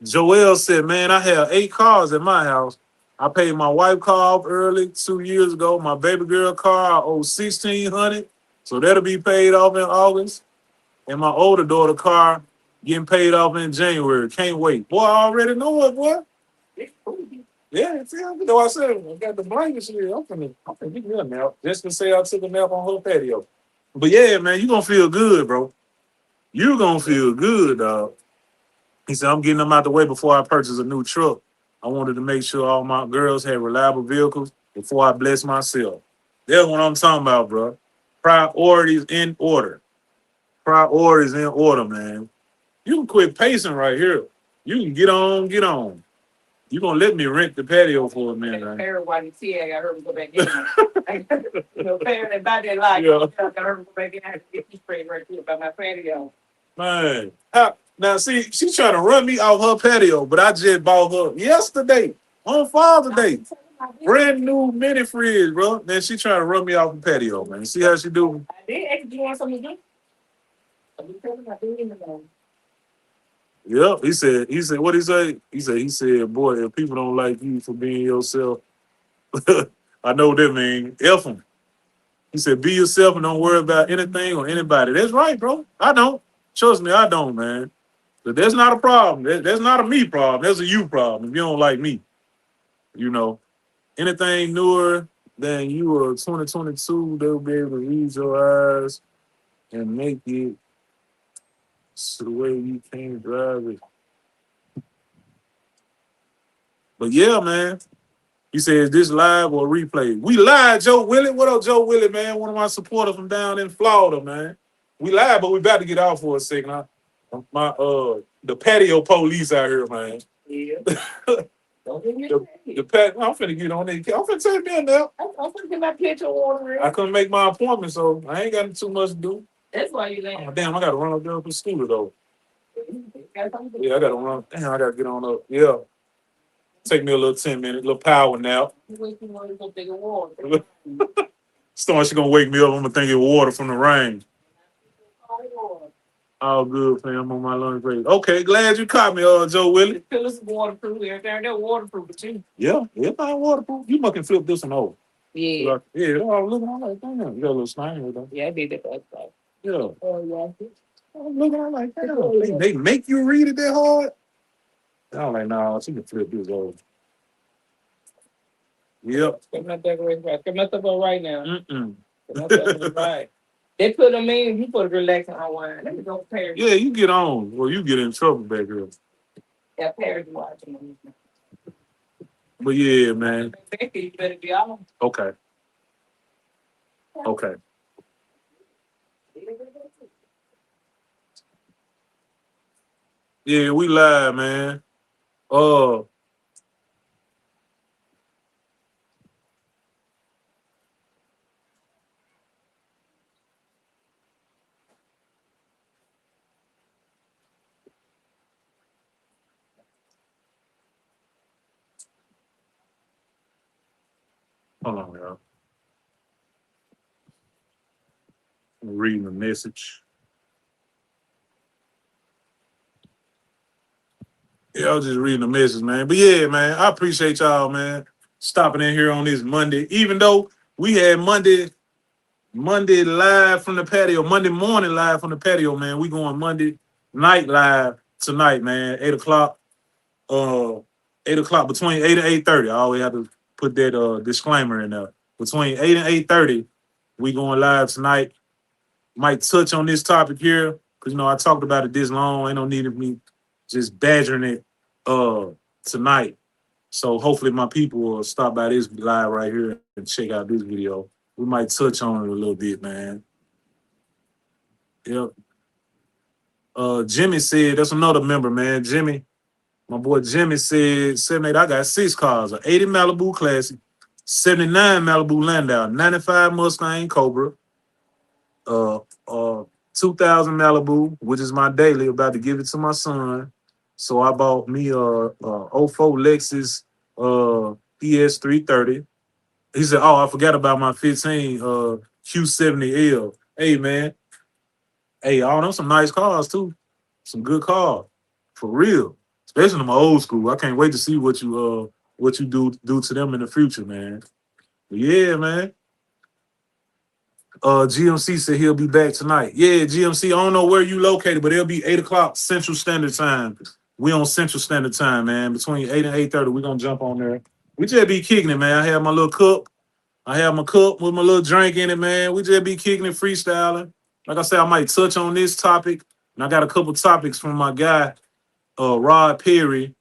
Joel said, man, I have 8 cars at my house. I paid my wife car off early 2 years ago. My baby girl car, I owe 1,600. So that'll be paid off in August. And my older daughter car getting paid off in January. Can't wait. Boy, I already know it, boy. Yeah, see, you know I said I got the blankets here. I'm finna get me a nap. Just to say I took a nap on her patio. But yeah, man, you gonna feel good, bro. You gonna feel good, dog. He said, I'm getting them out the way before I purchase a new truck. I wanted to make sure all my girls had reliable vehicles before I bless myself. That's what I'm talking about, bro. Priorities in order. Priorities in order, man. You can quit pacing right here. You can get on, get on. You gonna let me rent the patio for a minute, man? Parent while you see I got her to go back in. Parent and by that life, Yeah. I got her to go back in. I had to get you straight right here by my patio. Man. Now, see, she's trying to run me off her patio, but I just bought her yesterday on Father's Day. Brand new mini fridge, bro. Then she trying to run me off the patio, man. See how she do? I did ask you want something to do. I didn't know. Yep. He said, what he say? He said, boy, if people don't like you for being yourself, I know what that mean. F them. He said, be yourself and don't worry about anything or anybody. That's right, bro. I don't. Trust me, I don't, man. But that's not a problem. That's not a me problem. That's a you problem if you don't like me. You know, anything newer than you or 2022, they'll be able to read your eyes and make it so the way you can drive it. But yeah, man. He says this live or replay. We live, Joe Willie. What up, Joe Willie, man? One of my supporters from down in Florida, man. We live, but we about to get out for a second. The patio police out here, man. Yeah. Don't get me I'm finna get on there. I'm finna take me a nap. I'm finna get my pitcher water. I couldn't make my appointment, so I ain't got too much to do. That's why you ain't. Oh, damn, I gotta run up there to the scooter though. Yeah, I gotta run. Damn, I gotta get on up. Yeah. Take me a little 10 minute, little power nap. Storm, she gonna wake me up. I'm gonna think it's water from the rain. All good, fam. On my lunch break. Okay, glad you caught me, Joe Willie. Fill us waterproof everything. They're waterproof too. Yeah, everything waterproof. You must can flip this one over. Yeah. Like, yeah, I'm looking at like, damn, you got a little stain with that. Yeah, I did that last time. Yeah. Oh yeah. I'm looking at like, damn. They make you read it that hard. I'm like, nah, she can flip this over. Yep. Get my decoration right. Get my stuff up right now. Mm-mm. Get my stuff up right. They put them in. You put a relaxing unwind. Let me go Paris. Yeah, you get on, or you get in trouble back here. Yeah, Paris watching. But yeah, man. You better be on. Okay. Okay. Yeah, we live, man. Hold on, y'all. I'm reading the message. Yeah, I was just reading the message, man. But yeah, man, I appreciate y'all, man, stopping in here on this Monday. Even though we had Monday live from the patio, Monday morning live from the patio, man. We going Monday night live tonight, man. 8 o'clock. 8 o'clock between 8 and 8:30. I always have to put that disclaimer in there. Between 8 and 8:30, we going live tonight. Might touch on this topic here because I talked about it this long. Ain't no need of me just badgering it tonight. So hopefully my people will stop by this live right here and check out this video. We might touch on it a little bit, man. Yep. Jimmy said, that's another member, man. Jimmy, my boy Jimmy said, 78, I got 6 cars, an 80 Malibu Classic, 79 Malibu Landau, 95 Mustang Cobra, 2,000 Malibu, which is my daily, about to give it to my son. So I bought me a '04 Lexus ES 330. He said, "Oh, I forgot about my 15 Q70L." Hey man, hey, all them some nice cars too. Some good cars. For real. Especially in my old school. I can't wait to see what you do to them in the future, man. But yeah, man. GMC said he'll be back tonight. Yeah, GMC. I don't know where you located, but it'll be 8 o'clock Central Standard Time. We on Central Standard Time, man. Between 8 and 8:30, we gonna jump on there. We just be kicking it, man. I have my little cup. I have my cup with my little drink in it, man. We just be kicking it, freestyling. Like I said, I might touch on this topic, and I got a couple topics from my guy, Rod Perry,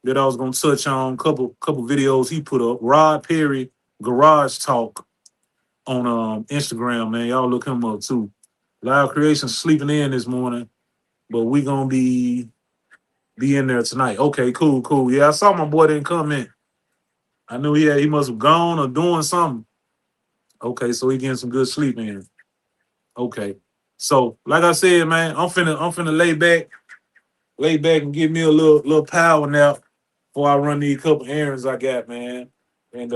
that I was gonna touch on. Couple videos he put up. Rod Perry Garage Talk on Instagram, man. Y'all look him up too. Live Creation sleeping in this morning, but we gonna be in there tonight. Okay, cool, cool. Yeah, I saw my boy didn't come in. I knew he must have gone or doing something. Okay, so he getting some good sleep in. Okay. So, like I said, man, I'm finna lay back and give me a little power nap before I run these couple errands I got, man. And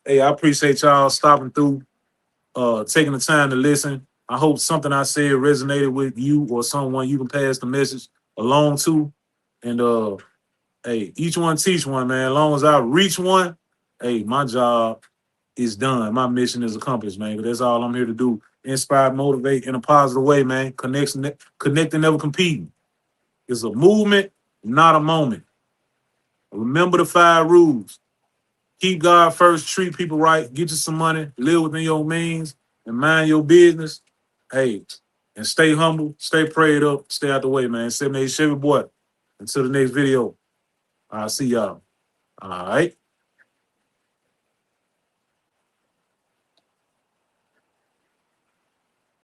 hey, I appreciate y'all stopping through, taking the time to listen. I hope something I said resonated with you or someone you can pass the message along to. And hey, each one teach one, man. As long as I reach one, hey, my job is done. My mission is accomplished, man. 'Cause that's all I'm here to do. Inspire, motivate in a positive way, man. Connecting, never competing. It's a movement, not a moment. Remember the 5 rules. Keep God first, treat people right, get you some money, live within your means, and mind your business. Hey, and stay humble, stay prayed up, stay out the way, man. 787 boy. Until the next video, I'll see y'all. All right.